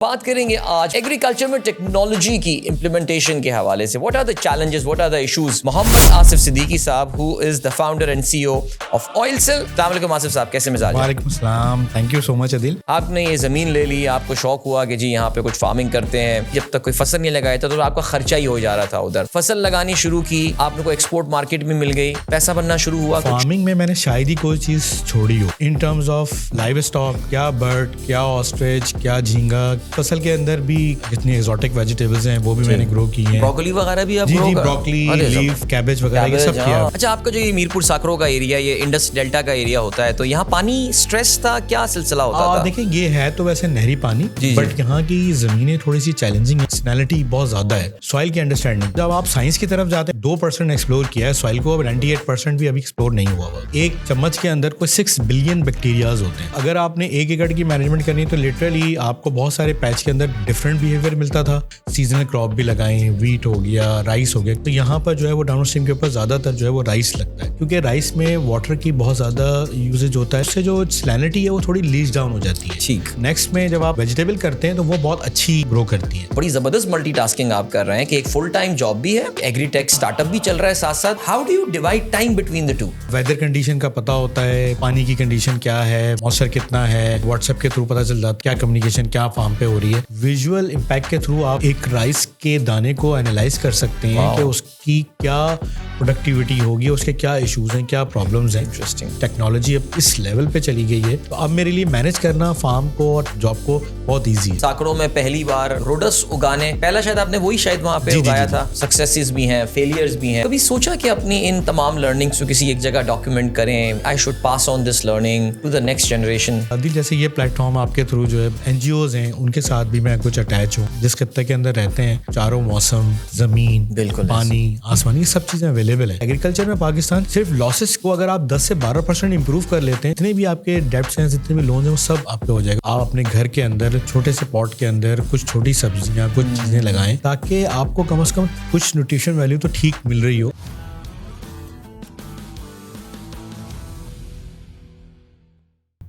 بات کریں گے آج ایگریکلچر میں ٹیکنالوجی کی امپلیمنٹیشن کے حوالے سے. What are the challenges, what are the issues. Muhammad Asif Siddiqui صاحب who is the founder and CEO of oil sale. السلام علیکم آصف صاحب, کیسے مزاج؟ وعلیکم السلام, تھینک یو سو مچ عدیل. آپ نے یہ زمین لے لی, آپ کو شوق ہوا کہ جی یہاں پہ کچھ فارمنگ کرتے ہیں. جب تک کوئی فصل نہیں لگایا تھا تو آپ کا خرچہ ہی ہو جا رہا تھا. ادھر فصل لگانی شروع کی, آپ نے کو ایکسپورٹ مارکیٹ میں مل گئی, پیسہ بننا شروع ہوا. فارمنگ میں نے شاید ہی کوئی چیز چھوڑی ہو in terms of livestock, کیا برڈ, کیا آسٹرچ, کیا جھینگا. فصل کے اندر بھی جتنی ایگزوٹک ویجیٹیبلز ہیں وہ بھی میں نے گرو کی ہیں. بروکلی وغیرہ بھی آپ جی جی, بروکلی, لیف, کیبج وغیرہ یہ سب کیا. اچھا, آپ کا جو یہ میرپور ساکرو کا ایریا, یہ انڈس ڈیلٹا کا ایریا ہوتا ہے, تو یہاں پانی سٹریس تھا, کیا سلسلہ ہوتا تھا؟ دیکھیں یہ ہے تو ویسے نہری پانی, بٹ یہاں کی زمینیں تھوڑی سی چیلنجنگ, سینالٹی بہت زیادہ ہے. سوائل کی انڈرسٹینڈنگ, جب آپ سائنس کی طرف جاتے ہیں 2% ایکسپلور کیا ہے سوائل کو, اب 98% بھی ابھی ایکسپلور نہیں ہوا ہوا. ایک چمچ کے اندر کوئی 6 بلین بیکٹیریاز ہوتے ہیں. اگر آپ نے 1 ایکڑ کی مینجمنٹ کرنی تو لٹرلی آپ کو بہت سارے پیچ کے اندر ڈفرنٹ بیہیویئر ملتا تھا. سیزنل کراپ بھی لگائیں, ویٹ ہو گیا, رائس ہو گیا. تو یہاں پر جو ہے وہ ڈاؤن اسٹریم کے اوپر زیادہ تر جو ہے وہ رائس لگتا ہے, کیونکہ رائس میں واٹر کی بہت زیادہ یوزیج ہوتا ہے. اس سے جو سیلینٹی ہے وہ تھوڑی لیز ڈاؤن ہو جاتی ہے. ٹھیک. نیکسٹ میں جب آپ ویجیٹیبل کرتے ہیں تو وہ بہت اچھی گرو کرتی ہیں. بڑی زبردست ملٹی ٹاسکنگ آپ کر رہے ہیں کہ ایک فل ٹائم جاب بھی ہے, ایگری ٹیک اسٹارٹ اپ بھی چل رہا ہے ساتھ ساتھ. How do you divide time between the two? Weather condition کا پتہ ہوتا ہے, پانی کی کنڈیشن کیا ہے, موئسچر کتنا ہے, واٹس ایپ کے تھرو پتہ چل جاتا ہے کیا کمیونیکیشن کیا فارم پہ ہو رہی ہے. ویژول امپیکٹ کے تھرو آپ ایک رائس کے دانے کو اینالائز کر سکتے ہیں کہ اس کی کیا پروڈکٹیوٹی ہوگی, اس کے کیا ایشوز ہیں, کیا پرابلمز ہیں. انٹرسٹنگ. ٹیکنالوجی اب اس لیول پہ چلی گئی ہے تو اب میرے لیے مینیج کرنا فارم کو اور جاب کو بہت ایزی ہے. ساکرو میں پہلی بار روڈس اگانے, پہلا شاید آپ نے وہی شاید وہاں پہ اگایا تھا. سکسیسز بھی ہیں, فیلیئرز بھی ہیں. کبھی سوچا کہ اپنی ان تمام لرننگس کو کسی ایک جگہ ڈاکیومنٹ کریں, I should pass on this learning to the next generation? جیسے یہ پلیٹ فارم آپ کے تھرو جو ہے NGOs ہیں ان کے ساتھ بھی میں کچھ اٹیچ ہوں, جس خطے کے اندر رہتے ہیں چاروں موسم, زمین, بالکل, پانی, آسمان, یہ سب چیزیں اویلیبل ہیں. ایگریکلچر میں پاکستان صرف لاسز کو اگر آپ 10 سے 12% امپروو کر لیتے ہیں, اتنے بھی آپ کے ڈیبٹس ہیں, جتنے بھی لونز ہیں, وہ سب آپ پہ ہو جائے گا. آپ اپنے گھر کے اندر چھوٹے سے پاٹ کے اندر کچھ چھوٹی سبزیاں, کچھ چیزیں لگائیں تاکہ آپ کو کم از کم کچھ نیوٹریشن ویلیو تو ٹھیک مل رہی ہو.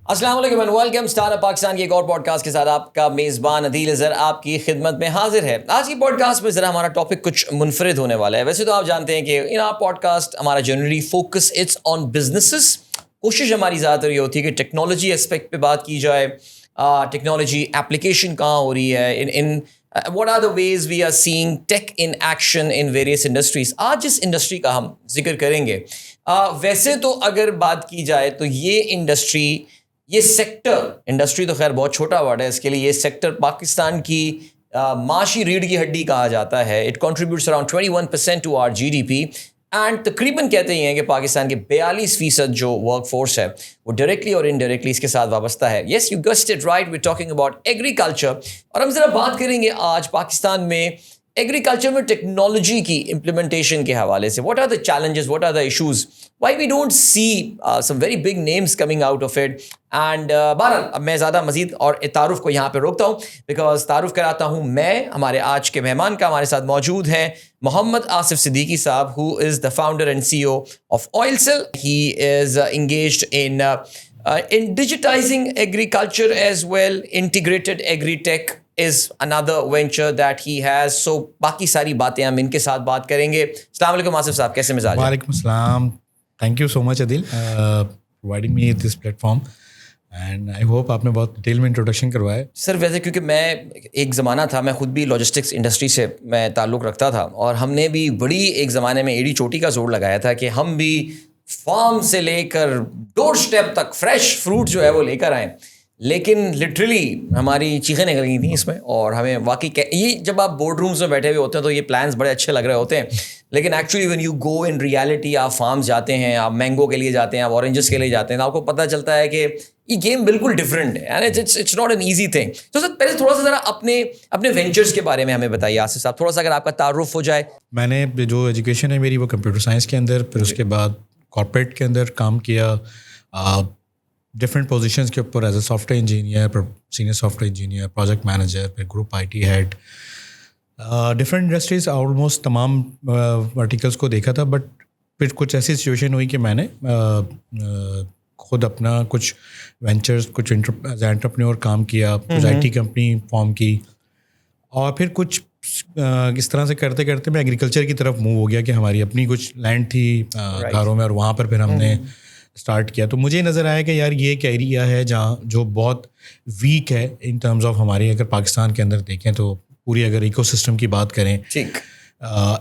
السلام علیکم and welcome. Start up Pakistan کی ایک اور پوڈ کاسٹ کے ساتھ آپ کا میزبان عدیل اظہر آپ کی خدمت میں حاضر ہے. آج کی پوڈ کاسٹ میں ذرا ہمارا ٹاپک کچھ منفرد ہونے والا ہے. ویسے تو آپ جانتے ہیں کہ ان آپ پوڈ کاسٹ ہمارا generally focus it's on businesses. کوشش ہماری زیادہ تر یہ ہوتی ہے کہ ٹیکنالوجی اسپیکٹ پہ بات کی جائے, ٹیکنالوجی اپلیکیشن کہاں ہو رہی ہے, ان what are the ways we are seeing tech in action in various industries. آج جس انڈسٹری کا ہم ذکر کریں گے, ویسے تو اگر بات کی جائے تو یہ انڈسٹری, یہ سیکٹر, انڈسٹری تو خیر بہت چھوٹا ورڈ ہے اس کے لیے, یہ سیکٹر پاکستان کی معاشی ریڑھ کی ہڈی کہا جاتا ہے. It contributes around 21% to our GDP and تقریباً کہتے ہی ہیں کہ پاکستان کے 42% جو ورک فورس ہے وہ ڈائریکٹلی اور انڈائریکٹلی اس کے ساتھ وابستہ ہے. Yes, you guessed it right, we talking about agriculture. اور ہم ذرا بات کریں گے آج پاکستان میں ایگریکلچر میں ٹیکنالوجی کی امپلیمنٹیشن کے حوالے سے. What are the challenges, what are the issues, why we don't see some very big names coming out of it. And بہرحال اب میں زیادہ مزید اور تعارف کو یہاں پہ روکتا ہوں, بیکاز تعارف کراتا ہوں میں ہمارے آج کے مہمان کا. ہمارے ساتھ موجود ہیں محمد آصف صدیقی صاحب, who is the founder and CEO of Oil Cell. He is engaged in digitizing agriculture as well. Integrated agri-tech is another venture that he has. So باقی ساری باتیں ہم ان کے ساتھ بات کریں گے. السلام علیکم آصف صاحب, کیسے مزاج؟ وعلیکم السلام, thank you so much Adeel providing me this plate form, and I hope آپ نے بہت ڈیٹیل میں انٹروڈکشن کروایا ہے. سر ویسے کیونکہ میں ایک زمانہ تھا, میں خود بھی لاجسٹکس انڈسٹری سے میں تعلق رکھتا تھا, اور ہم نے بھی بڑی ایک زمانے میں ایڑی چوٹی کا زور لگایا تھا کہ ہم بھی فارم سے لے کر ڈور اسٹیپ تک فریش فروٹ جو ہے وہ لے کر آئیں. لیکن لٹرلی ہماری چیخیں نکل گئی تھیں اس میں, اور ہمیں واقعی یہ جب آپ بورڈ رومز میں بیٹھے ہوئے ہوتے ہیں تو یہ پلانس بڑے اچھے لگ رہے ہوتے ہیں, لیکن actually when you go in reality, آپ فارمز جاتے ہیں, آپ مینگو کے لیے جاتے ہیں, آپ اورنجز کے لیے جاتے ہیں, تو آپ کو پتہ چلتا ہے کہ یہ گیم بالکل ڈفرینٹ ہے, and it's not an easy thing. تو سر پہلے تھوڑا سا ذرا اپنے وینچرس کے بارے میں ہمیں بتائیے آصف صاحب, تھوڑا سا اگر آپ کا تعارف ہو جائے. میں نے جو ایجوکیشن ہے میری وہ کمپیوٹر سائنس کے اندر, پھر اس کے بعد کارپوریٹ کے اندر کام کیا, ڈفرینٹ پوزیشنس کے اوپر as a software engineer, پھر senior software engineer, project manager, پھر group IT head, different industries, almost تمام ورٹیکلس کو دیکھا تھا. بٹ پھر کچھ ایسی سچویشن ہوئی کہ میں نے خود اپنا کچھ وینچرز کچھ انٹرپرینور کام کیا, کچھ آئی ٹی کمپنی فارم کی, اور پھر کچھ اس طرح سے کرتے کرتے میں ایگریکلچر کی طرف موو ہو گیا کہ ہماری اپنی کچھ لینڈ تھی گھروں میں, اور وہاں پر پھر ہم نے اسٹارٹ کیا. تو مجھے نظر آیا کہ یار یہ ایک ایریا ہے جہاں جو بہت ویک ہے ان ٹرمز آف ہماری, اگر پاکستان کے اندر دیکھیں تو پوری اگر ایکو سسٹم کی بات کریں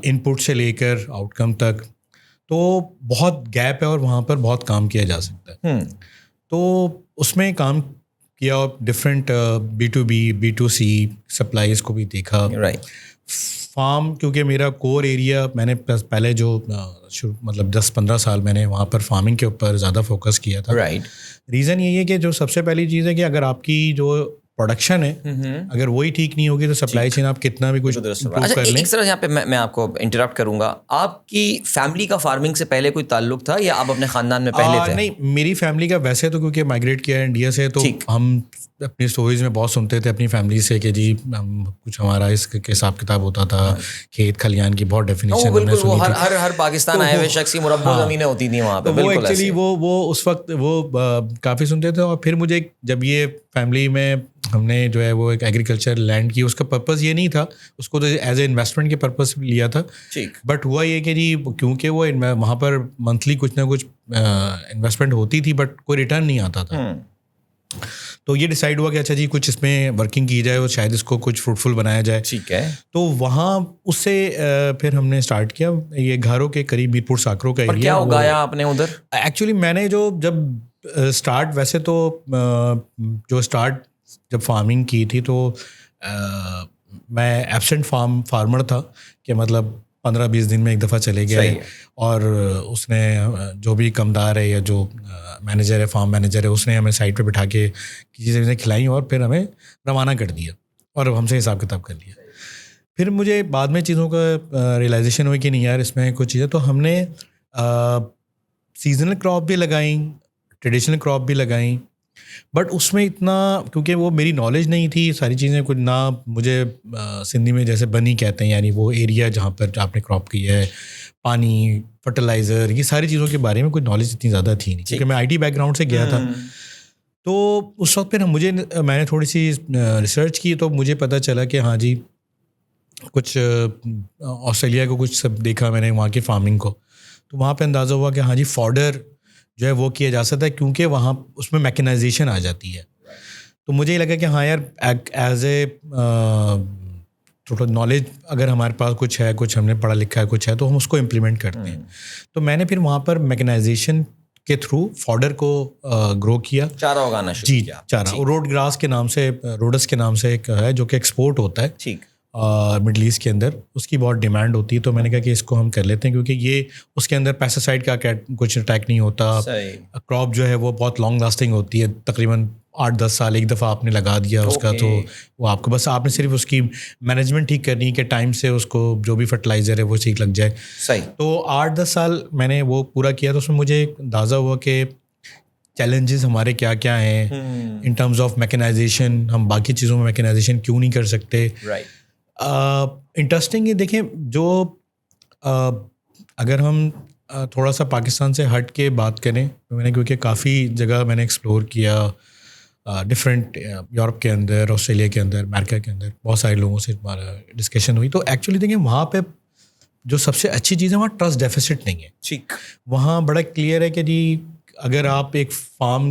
ان پٹ سے لے کر آؤٹ کم تک, تو بہت گیپ ہے اور وہاں پر بہت کام کیا جا سکتا ہے. تو اس میں کام کیا, ڈفرینٹ B2B B2C سپلائیز کو بھی دیکھا. فارم کیونکہ میرا کور ایریا, میں نے پہلے جو مطلب 10-15 سال میں نے وہاں پر فارمنگ کے اوپر زیادہ فوکس کیا تھا. ریزن یہی ہے کہ جو سب سے پہلی چیز ہے کہ اگر آپ کی جو پروڈکشن ہے اگر وہی ٹھیک نہیں ہوگی تو سپلائی چین آپ کتنا بھی کچھ امپروو کر لیں. ایک طرح یہاں پہ میں آپ کو انٹرپٹ کروں گا, آپ کی فیملی کا فارمنگ سے پہلے کوئی تعلق تھا یا آپ اپنے خاندان میں پہلے تھے؟ نہیں, میری فیملی کا ویسے تو کیونکہ مائگریٹ کیا ہے انڈیا سے, تو ہم اپنی اسٹوریز میں بہت سنتے تھے اپنی فیملی سے کہ جی ہم کچھ ہمارا اس کے حساب کتاب ہوتا تھا, کھیت کھلیان کی بہت ڈیفینیشن بالکل, وہ ہر پاکستان آئے ہوئے شخص کی مربع زمینیں ہوتی تھیں وہاں پہ. وہ ایکچولی وہ اس وقت وہ کافی سنتے تھے. اور پھر مجھے جب یہ فیملی میں ہم نے جو ہے وہ ایک ایگریکلچر لینڈ کی, اس کا پرپز یہ نہیں تھا, اس کو تو ایز اے انویسٹمنٹ کے پرپز لیا تھا. بٹ ہوا یہ کہ جی کیونکہ وہ وہاں پر منتھلی کچھ نہ کچھ انویسٹمنٹ ہوتی تھی بٹ کوئی ریٹرن نہیں آتا تھا, تو یہ ڈیسائیڈ ہوا کہ اچھا جی کچھ اس میں ورکنگ کی جائے اور شاید اس کو کچھ فروٹفل بنایا جائے. ٹھیک ہے. تو وہاں اس سے پھر ہم نے اسٹارٹ کیا یہ گھاروں کے قریب میرپور ساکرو کا ایریا. کیا اگایا آپ نے ادھر؟ ایکچولی میں نے جب اسٹارٹ ویسے تو جو اسٹارٹ جب فارمنگ کی تھی تو میں ایبسنٹ فارمر تھا کہ مطلب 15-20 دن میں ایک دفعہ چلے گیا, اور اس نے جو بھی کمدار ہے یا جو مینیجر ہے فارم مینیجر ہے اس نے ہمیں سائٹ پہ بٹھا کے چیزیں کھلائیں اور پھر ہمیں روانہ کر دیا اور ہم سے حساب کتاب کر لیا. پھر مجھے بعد میں چیزوں کا ریئلائزیشن ہوئی کہ نہیں یار اس میں کچھ چیزیں, تو ہم نے سیزنل کراپ بھی لگائیں, ٹریڈیشنل کراپ بھی لگائیں, بٹ اس میں اتنا کیونکہ وہ میری نالج نہیں تھی ساری چیزیں کچھ نہ. مجھے سندھی میں جیسے بنی کہتے ہیں, یعنی وہ ایریا جہاں پر آپ نے کراپ کی ہے, پانی, فرٹیلائزر, یہ ساری چیزوں کے بارے میں کوئی نالج اتنی زیادہ تھی نہیں کیونکہ میں آئی ٹی بیک گراؤنڈ سے گیا تھا. تو اس وقت پھر میں نے تھوڑی سی ریسرچ کی تو مجھے پتہ چلا کہ ہاں جی کچھ آسٹریلیا کو کچھ سب دیکھا میں نے وہاں کی فارمنگ کو, تو وہاں پہ اندازہ ہوا کہ ہاں جی فاڈر جو ہے وہ کیا جا سکتا ہے کیونکہ وہاں اس میں میکنائزیشن آ جاتی ہے. تو مجھے یہ لگا کہ ہاں یار ایز اے تھوڑا نالج اگر ہمارے پاس کچھ ہے, کچھ ہم نے پڑھا لکھا ہے, کچھ ہے, تو ہم اس کو امپلیمنٹ کرتے ہیں. تو میں نے پھر وہاں پر میکنائزیشن کے تھرو فاڈر کو گرو کیا, چارہ اگانا شروع کیا. چارہ روڈ گراس کے نام سے, روڈس کے نام سے ایک ہے جو کہ ایکسپورٹ ہوتا ہے. ٹھیک. مڈل ایسٹ کے اندر اس کی بہت ڈیمانڈ ہوتی ہے. تو میں نے کہا کہ اس کو ہم کر لیتے ہیں کیونکہ یہ اس کے اندر پیسٹیسائڈ کا کچھ اٹیک نہیں ہوتا, کراپ جو ہے وہ بہت لانگ لاسٹنگ ہوتی ہے, تقریباً 8-10 سال ایک دفعہ آپ نے لگا دیا اس کا, تو وہ آپ کو بس آپ نے صرف اس کی مینجمنٹ ٹھیک کرنی ہے کہ ٹائم سے اس کو جو بھی فرٹیلائزر ہے وہ ٹھیک لگ جائے. صحیح. تو 8-10 سال میں نے وہ پورا کیا, تو اس میں مجھے اندازہ ہوا کہ چیلنجز ہمارے کیا کیا ہیں ان ٹرمز آف میکنائزیشن, ہم باقی چیزوں میں میکنائزیشن کیوں نہیں کر سکتے. انٹرسٹنگ یہ دیکھیں جو اگر ہم تھوڑا سا پاکستان سے ہٹ کے بات کریں, میں نے کیونکہ کافی جگہ میں نے ایکسپلور کیا, ڈفرینٹ یورپ کے اندر, آسٹریلیا کے اندر, امریکہ کے اندر, بہت سارے لوگوں سے ہمارا ڈسکشن ہوئی. تو ایکچولی دیکھیں وہاں پہ جو سب سے اچھی چیز ہے وہاں ٹرسٹ ڈیفیسٹ نہیں ہے. ٹھیک. وہاں بڑا کلیئر ہے کہ جی اگر آپ ایک فارم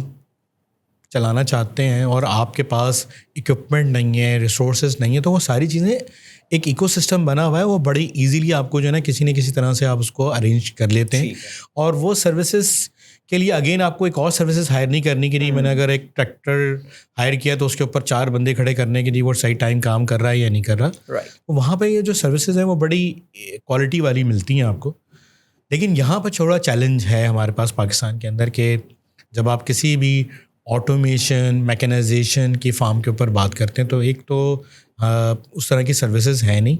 چلانا چاہتے ہیں اور آپ کے پاس اکوپمنٹ نہیں ہے, ریسورسز نہیں ہے, تو وہ ساری چیزیں ایک ایکو سسٹم بنا ہوا ہے, وہ بڑی ایزیلی آپ کو جو ہے نا کسی نہ کسی طرح سے آپ اس کو ارینج کر لیتے ہیں. اور وہ سروسز کے لیے اگین آپ کو ایک اور سروسز ہائر نہیں کرنی کہ نہیں میں نے اگر ایک ٹریکٹر ہائر کیا تو اس کے اوپر 4 بندے کھڑے کرنے کے لیے وہ صحیح ٹائم کام کر رہا ہے یا نہیں کر رہا. وہاں پہ یہ جو سروسز ہیں وہ بڑی کوالٹی والی ملتی ہیں آپ کو. لیکن یہاں پر تھوڑا چیلنج ہے ہمارے پاس پاکستان کے اندر کہ جب آپ کسی بھی آٹومیشن میکنائزیشن کی فارم کے اوپر بات کرتے ہیں تو ایک تو اس طرح کی سروسز ہیں نہیں.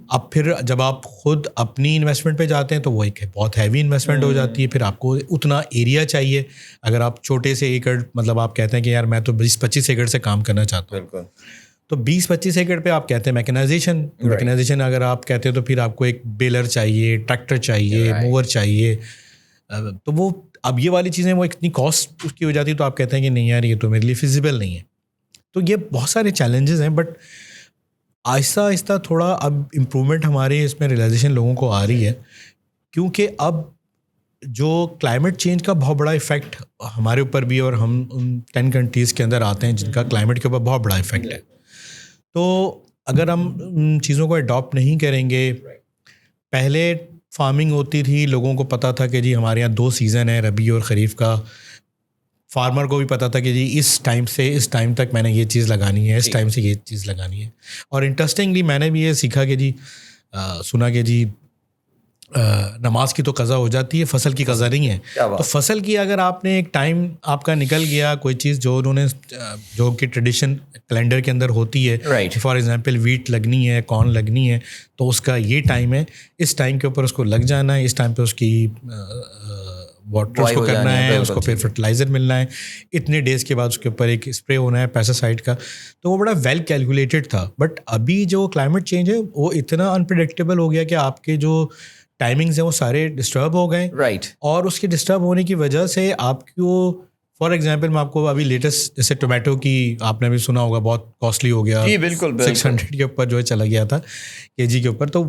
اب پھر جب آپ خود اپنی انویسٹمنٹ پہ جاتے ہیں تو وہ ایک بہت ہیوی انویسٹمنٹ ہو جاتی ہے. پھر آپ کو اتنا ایریا چاہیے. اگر آپ چھوٹے سے ایکڑ مطلب آپ کہتے ہیں کہ یار میں تو 20-25 ایکڑ سے کام کرنا چاہتا ہوں, تو 20-25 ایکڑ پہ آپ کہتے ہیں میکنائزیشن اگر آپ کہتے ہیں تو پھر آپ کو ایک بیلر چاہیے, ٹریکٹر چاہیے, موور چاہیے. تو وہ اب یہ والی چیزیں وہ اتنی کاسٹ اس کی ہو جاتی ہے تو آپ کہتے ہیں کہ نہیں یار یہ تو میرے لیے فیزیبل نہیں ہے. تو یہ بہت سارے چیلنجز ہیں, بٹ آہستہ آہستہ تھوڑا اب امپرومنٹ ہمارے اس میں ریئلائزیشن لوگوں کو آ رہی ہے, کیونکہ اب جو کلائمیٹ چینج کا بہت بڑا ایفیکٹ ہمارے اوپر بھی, اور ہم ان 10 کنٹریز کے اندر آتے ہیں جن کا کلائمیٹ کے اوپر بہت بڑا ایفیکٹ ہے. تو اگر ہم ان چیزوں کو اڈاپٹ نہیں کریں گے, پہلے فارمنگ ہوتی تھی, لوگوں کو پتہ تھا کہ جی ہمارے یہاں 2 سیزن ہیں, ربیع اور خریف کا. فارمر کو بھی پتہ تھا کہ جی اس ٹائم سے اس ٹائم تک میں نے یہ چیز لگانی ہے, اس ٹائم سے یہ چیز لگانی ہے. اور انٹرسٹنگلی میں نے بھی یہ سیکھا کہ جی سنا کہ جی نماز کی تو قضا ہو جاتی ہے, فصل کی قضا نہیں ہے. تو فصل کی اگر آپ نے ایک ٹائم آپ کا نکل گیا, کوئی چیز جو انہوں نے جو کہ ٹریڈیشن کیلنڈر کے اندر ہوتی ہے, فار ایگزامپل ویٹ لگنی ہے, کارن لگنی ہے, تو اس کا یہ ٹائم ہے, اس ٹائم کے اوپر اس کو لگ جانا ہے, اس ٹائم پہ اس کی واٹر اس کو کرنا ہے, اس کو پھر فرٹیلائزر ملنا ہے, اتنے ڈیز کے بعد اس کے اوپر ایک اسپرے ہونا ہے پیسٹیسائڈ کا. تو وہ بڑا ویل کیلکولیٹڈ تھا. بٹ ابھی جو کلائمیٹ چینج ہے وہ اتنا انپریڈکٹیبل ہو گیا کہ آپ کے جو ٹائمنگز ہیں وہ سارے ڈسٹرب ہو گئے. رائٹ. اور اس کے ڈسٹرب ہونے کی وجہ سے آپ کو, فار ایگزامپل میں آپ کو ابھی لیٹسٹ جیسے ٹومیٹو کی آپ نے بھی سنا ہوگا, بہت کاسٹلی ہو گیا, 600 کے اوپر جو ہے چلا گیا تھا kg کے اوپر. تو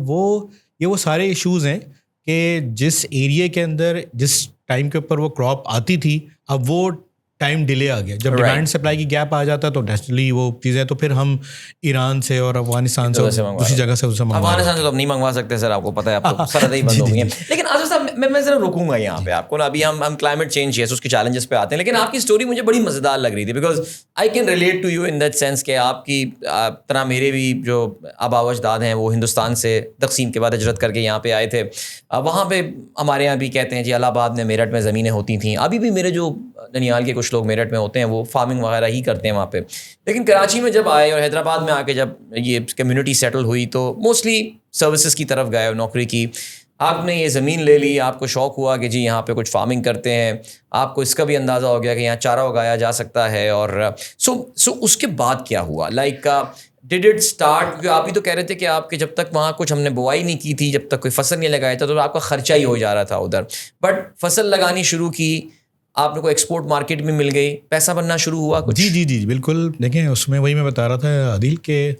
وہ سارے ایشوز ہیں کہ جس ایریے کے اندر جس ٹائم کے اوپر وہ کراپ آتی تھی, اب وہ ٹائم ڈیلے آ گیا. جب ڈیمانڈ سپلائی کی گیپ آ جاتا ہے تو نیچرلی وہ چیزیں, تو پھر ہم ایران سے اور افغانستان سے دوسری جگہ سے افغانستان سے تو اب نہیں منگوا سکتے سر, آپ کو پتہ ہے اب تو سرحدیں ہی بند ہو گئی ہیں. لیکن آصف صاحب میں ذرا رکوں گا یہاں پہ آپ کو نا. ابھی ہم کلائمیٹ چینج اس کے چیلنجز پہ آتے ہیں, لیکن آپ کی اسٹوری مجھے بڑی مزیدار لگ رہی تھی, because I can relate to you in that sense کہ آپ کی طرح میرے بھی جو آبا و اجداد ہیں وہ ہندوستان سے تقسیم کے بعد ہجرت کر کے یہاں پہ آئے تھے. وہاں پہ ہمارے یہاں بھی کہتے ہیں جی الہ آباد میں, میرٹھ میں زمینیں ہوتی تھیں. ابھی بھی میرے جو ننیال کے کچھ لوگ میرٹھ میں ہوتے ہیں وہ فارمنگ وغیرہ ہی کرتے ہیں وہاں پہ. لیکن کراچی میں جب آئے اور حیدرآباد میں آ کے جب یہ کمیونٹی سیٹل ہوئی تو موسٹلی سروسز کی طرف گئے, نوکری کی. آپ نے یہ زمین لے لی, آپ کو شوق ہوا کہ جی یہاں پہ کچھ فارمنگ کرتے ہیں, آپ کو اس کا بھی اندازہ ہو گیا کہ یہاں چارہ اگایا جا سکتا ہے. اور سو اس کے بعد کیا ہوا, لائک ڈیڈ اٹ اسٹارٹ, کیونکہ آپ ہی تو کہہ رہے تھے کہ آپ کے جب تک وہاں کچھ ہم نے بوائی نہیں کی تھی, جب تک کوئی فصل نہیں لگایا تھا, تو آپ کا خرچہ ہی ہو جا رہا تھا ادھر. بٹ فصل لگانی شروع کی, آپ نے کو ایکسپورٹ مارکیٹ میں مل گئی, پیسہ بننا شروع ہوا کچھ. جی بالکل. دیکھیں اس میں وہی میں بتا رہا تھا عادل کہ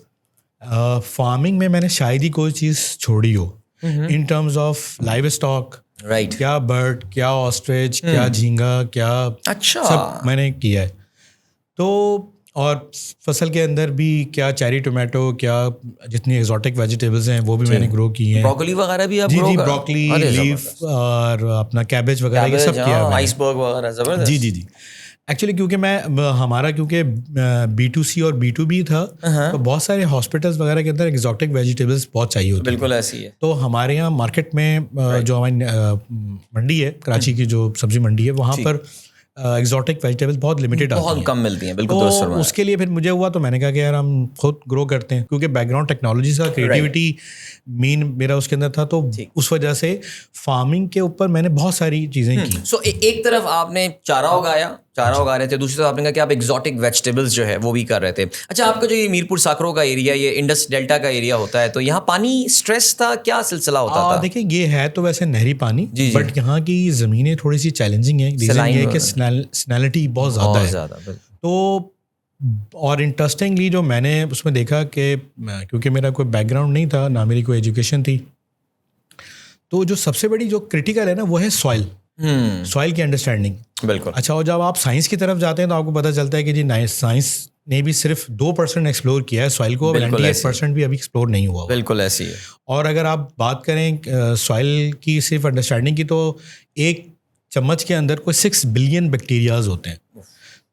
فارمنگ میں نے شاید ہی کوئی چیز چھوڑی ہو in terms of livestock. Right. کیا برڈ, کیا آسٹریچ, کیا جھینگا, کیا اچھا سب میں نے کیا ہے. تو اور فصل کے اندر بھی کیا چیری ٹومیٹو, کیا جتنی ایگزوٹک ویجیٹیبلز ہیں وہ بھی میں نے گرو کی ہیں. بروکلی وغیرہ بھی آپ جی بروکلی, لیف اور اپنا کیبج وغیرہ یہ سب کیا ہے. آئس برگ وغیرہ زبردست. جی ایکچولی کیونکہ ہمارا کیونکہ B2C اور B2B تھا, تو بہت سارے ہاسپٹلس وغیرہ کے اندر ایگزوٹک ویجیٹیبلس بہت چاہیے ہوتی ہیں. بالکل ایسی ہے. تو ہمارے یہاں مارکیٹ میں جو ہماری منڈی ہے کراچی کی, جو سبزی منڈی ہے, وہاں پر ایگزوٹک ویجیٹیبل بہت لمیٹیڈ آتی ہیں, بہت کم ملتی ہیں. بالکل درست فرمایا. اس کے لیے پھر مجھے ہوا تو میں نے کہا کہ یار ہم خود گرو کرتے ہیں, کیونکہ بیک گراؤنڈ ٹیکنالوجی کا کریٹیوٹی مین میرا اس کے اندر تھا, تو اس وجہ سے فارمنگ کے اوپر میں نے بہت ساری چیزیں کی. سو ایک طرف آپ نے چارہ اگا رہے تھے, دوسری طرف آپ نے کہا کہ آپ ایگزوٹک ویجیٹیبلس جو ہے وہ بھی کر رہے تھے. اچھا, آپ کا جو یہ میرپور ساکرو کا ایریا, یہ انڈس ڈیلٹا کا ایریا ہوتا ہے, تو یہاں پانی اسٹریس تھا, کیا سلسلہ ہوتا تھا؟ دیکھیں یہ ہے تو ویسے نہری پانی, بٹ یہاں کی زمینیں تھوڑی سی چیلنجنگ ہیں. ریزن یہ ہے کہ سنیلٹی بہت زیادہ ہے. تو اور انٹرسٹنگلی جو میں نے اس میں دیکھا کہ کیونکہ میرا کوئی بیک گراؤنڈ نہیں تھا, نہ میری کوئی ایجوکیشن تھی, تو جو سب سے بڑی جو کرٹیکل ہے نا وہ ہے سوائل کی انڈرسٹینڈنگ. بالکل. اچھا, اور جب آپ سائنس کی طرف جاتے ہیں تو آپ کو پتہ چلتا ہے کہ جی سائنس نے بھی صرف 2% ایکسپلور کیا ہے سوائل کو, 98% بھی ابھی ایکسپلور نہیں ہوا. بالکل ایسی ہے. اور اگر آپ بات کریں سوائل کی صرف انڈرسٹینڈنگ کی, تو ایک چمچ کے اندر کوئی 6 بلین بیکٹیریاز ہوتے ہیں.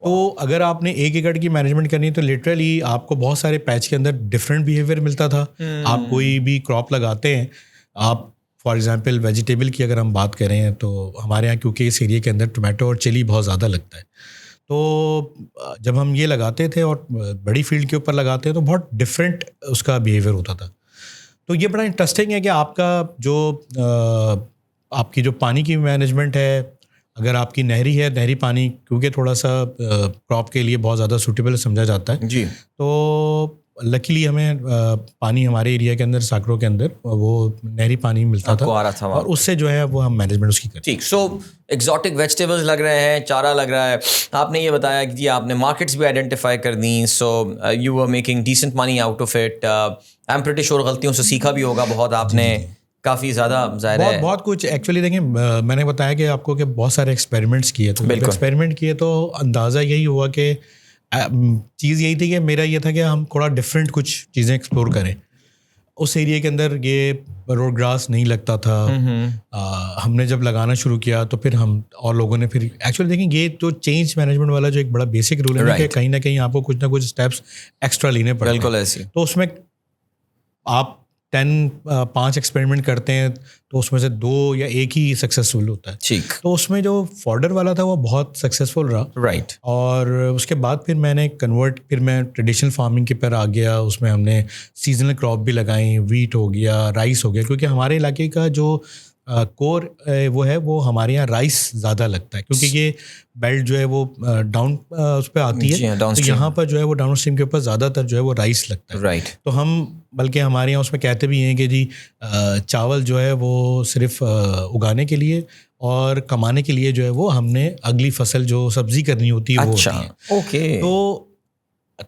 تو اگر آپ نے 1 ایکڑ کی مینجمنٹ کرنی ہے تو لٹرلی آپ کو بہت سارے پیچ کے اندر ڈفرینٹ بیہیویئر ملتا تھا. آپ کوئی بھی کراپ لگاتے ہیں, آپ فار ایگزامپل ویجیٹیبل کی اگر ہم بات کریں تو ہمارے یہاں کیونکہ اس ایریے کے اندر ٹومیٹو اور چلی بہت زیادہ لگتا ہے, تو جب ہم یہ لگاتے تھے اور بڑی فیلڈ کے اوپر لگاتے ہیں تو بہت ڈفرینٹ اس کا بیہیویئر ہوتا تھا. تو یہ بڑا انٹرسٹنگ ہے کہ آپ کا جو آپ کی جو پانی کی مینجمنٹ ہے, اگر آپ کی نہری ہے, نہری پانی کیونکہ تھوڑا سا کراپ کے لیے بہت زیادہ سوٹیبل سمجھا جاتا ہے, جی, تو لکیلی ہمیں پانی ہمارے ایریا کے اندر ساکروں کے اندر وہ نہری پانی ملتا تھا اور اس سے جو ہے وہ ہم مینجمنٹ اس کی کرتے. ٹھیک. سو ایگزاٹک ویجیٹیبلز لگ رہے ہیں, چارہ لگ رہا ہے. آپ نے یہ بتایا کہ جی آپ نے مارکیٹس بھی آئیڈینٹیفائی کر دیں. So you are making decent money out of it. I am pretty sure غلطیوں سے سیکھا بھی ہوگا بہت آپ نے, کافی زیادہ ظاہر ہے. بہت کچھ ایکچولی دیکھیں, میں نے بتایا کہ آپ کو کہ بہت سارے ایکسپیریمنٹس کیے. تو ایکسپیریمنٹ کیے تو اندازہ یہی ہوا کہ چیز یہی تھی کہ میرا یہ تھا کہ ہم تھوڑا ڈفرینٹ کچھ چیزیں ایکسپلور کریں. اس ایریا کے اندر یہ روڈ گراس نہیں لگتا تھا. ہم نے جب لگانا شروع کیا تو پھر ہم اور لوگوں نے پھر ایکچولی دیکھیں یہ جو چینج مینجمنٹ والا جو ایک بڑا بیسک رول ہے کہ کہیں نہ کہیں آپ کو کچھ نہ کچھ اسٹیپس ایکسٹرا لینے پڑتے ہیں. بالکل ایسی. تو اس میں آپ 5 ایکسپیریمنٹ کرتے ہیں تو اس میں سے 2 یا 1 ہی سکسیزفل ہوتا ہے. ٹھیک. تو اس میں جو فارڈر والا تھا وہ بہت سکسیزفل رہا. رائٹ. اور اس کے بعد پھر میں نے پھر میں ٹریڈیشنل فارمنگ کے پر آ گیا. اس میں ہم نے سیزنل کراپ بھی لگائیں, ویٹ ہو گیا, رائس ہو گیا, کیونکہ ہمارے علاقے کا جو کور وہ ہے وہ ہمارے یہاں رائس زیادہ لگتا ہے کیونکہ یہ بیلٹ جو ہے وہ ڈاؤن اس پہ آتی ہے. تو یہاں پر جو ہے وہ ڈاؤن اسٹریم کے اوپر زیادہ تر جو ہے وہ رائس لگتا ہے. رائٹ. تو ہم بلکہ ہمارے یہاں اس میں کہتے بھی ہیں کہ جی چاول جو ہے وہ صرف اگانے کے لیے اور کمانے کے لیے جو ہے وہ ہم نے اگلی فصل جو سبزی کرنی ہوتی ہے وہ ہوتی ہے. اوکے.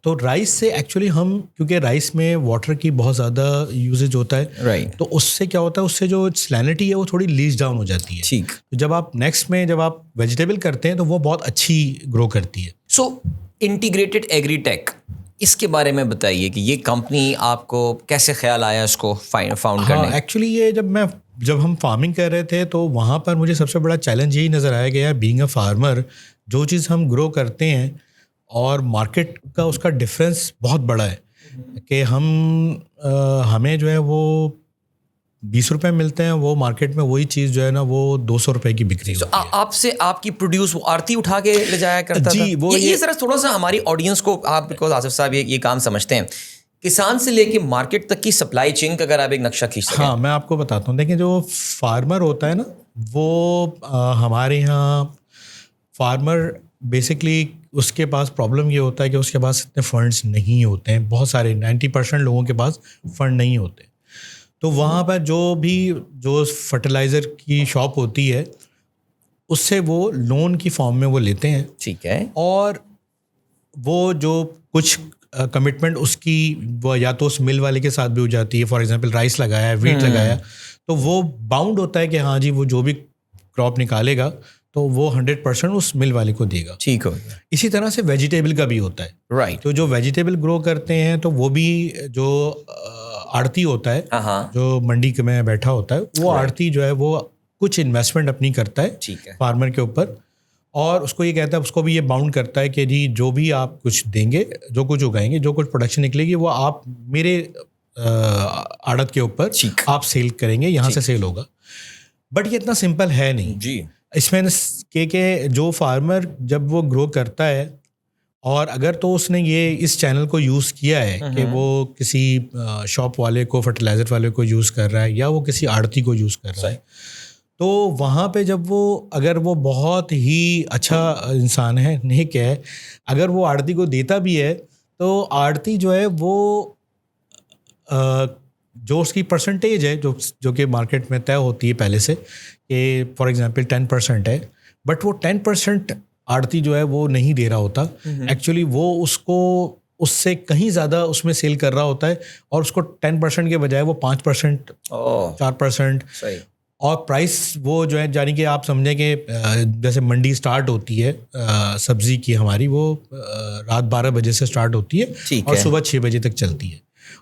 تو رائس سے ایکچولی ہم کیونکہ رائس میں واٹر کی بہت زیادہ یوزیج ہوتا ہے. رائٹ. تو اس سے کیا ہوتا ہے, اس سے جو سلینٹی ہے وہ تھوڑی لیز ڈاؤن ہو جاتی ہے. ٹھیک. جب آپ نیکسٹ میں جب آپ ویجیٹیبل کرتے ہیں تو وہ بہت اچھی گرو کرتی ہے. سو انٹیگریٹڈ ایگری ٹیک, اس کے بارے میں بتائیے کہ یہ کمپنی آپ کو کیسے خیال آیا اس کو فاؤنڈ کرنے؟ ایکچولی یہ جب ہم فارمنگ کر رہے تھے تو وہاں پر مجھے سب سے بڑا چیلنج یہی نظر آیا گیا, بینگ اے فارمر جو چیز ہم گرو کرتے ہیں اور مارکیٹ کا اس کا ڈفرینس بہت بڑا ہے کہ ہمیں جو ہے وہ 20 روپے ملتے ہیں, وہ مارکیٹ میں وہی چیز جو ہے نا وہ 200 روپے کی بکری ہوتی ہے. آپ سے آپ کی پروڈیوس وہ آرتی اٹھا کے لے جایا کرتا تھا؟ جی وہ یہ ذرا تھوڑا سا ہماری آڈینس کو, آپ بیکاز آصف صاحب یہ کام سمجھتے ہیں, کسان سے لے کے مارکیٹ تک کی سپلائی چین کا اگر آپ ایک نقشہ کھینچ سکیں. ہاں میں آپ کو بتاتا ہوں. دیکھیں جو فارمر ہوتا ہے نا وہ ہمارے یہاں فارمر بیسکلی اس کے پاس پرابلم یہ ہوتا ہے کہ اس کے پاس اتنے فنڈس نہیں ہوتے ہیں. بہت سارے 90% لوگوں کے پاس فنڈ نہیں ہوتے. تو وہاں پر جو فرٹیلائزر کی شاپ ہوتی ہے اس سے وہ لون کی فارم میں وہ لیتے ہیں. ٹھیک ہے. اور وہ جو کچھ کمٹمنٹ اس کی وہ یا تو اس مل والے کے ساتھ بھی ہو جاتی ہے. فار ایگزامپل رائس لگایا, ویٹ لگایا, تو وہ باؤنڈ ہوتا ہے کہ ہاں جی وہ جو بھی کراپ نکالے گا تو وہ 100% اس مل والے کو دے گا. ٹھیک ہو. اسی طرح سے ویجیٹیبل کا بھی ہوتا ہے. رائٹ. تو جو ویجیٹیبل گرو کرتے ہیں تو وہ بھی جو آڑتی ہوتا ہے جو منڈی میں بیٹھا ہوتا ہے وہ آڑتی جو ہے وہ کچھ انویسٹمنٹ اپنی کرتا ہے فارمر کے اوپر, اور اس کو یہ کہتا ہے, اس کو بھی یہ باؤنڈ کرتا ہے کہ جی جو بھی آپ کچھ دیں گے, جو کچھ اگائیں گے, جو کچھ پروڈکشن نکلے گی وہ آپ میرے آڑت کے اوپر آپ سیل کریں گے, یہاں سے سیل ہوگا. بٹ یہ اتنا سمپل ہے نہیں. جی. اس میں کہ جو فارمر جب وہ گرو کرتا ہے اور اگر تو اس نے یہ اس چینل کو یوز کیا ہے کہ وہ کسی شاپ والے کو, فرٹیلائزر والے کو یوز کر رہا ہے یا وہ کسی آڑتی کو یوز کر رہا ہے, تو وہاں پہ جب وہ اگر وہ بہت ہی اچھا انسان ہے, نیک ہے, اگر وہ آڑتی کو دیتا بھی ہے تو آڑتی جو ہے وہ جو اس کی پرسنٹیج ہے جو کہ مارکیٹ میں طے ہوتی ہے پہلے سے کہ فار ایگزامپل 10% ہے, بٹ وہ 10% آڑتی جو ہے وہ نہیں دے رہا ہوتا. ایکچولی وہ اس سے کہیں زیادہ اس میں سیل کر رہا ہوتا ہے اور اس کو 10% کے بجائے وہ 5%, 4%. اور پرائس وہ جو ہے یعنی کہ آپ سمجھیں کہ جیسے منڈی اسٹارٹ ہوتی ہے سبزی کی ہماری, وہ رات 12 بجے سے اسٹارٹ ہوتی ہے اور صبح 6 بجے تک چلتی ہے.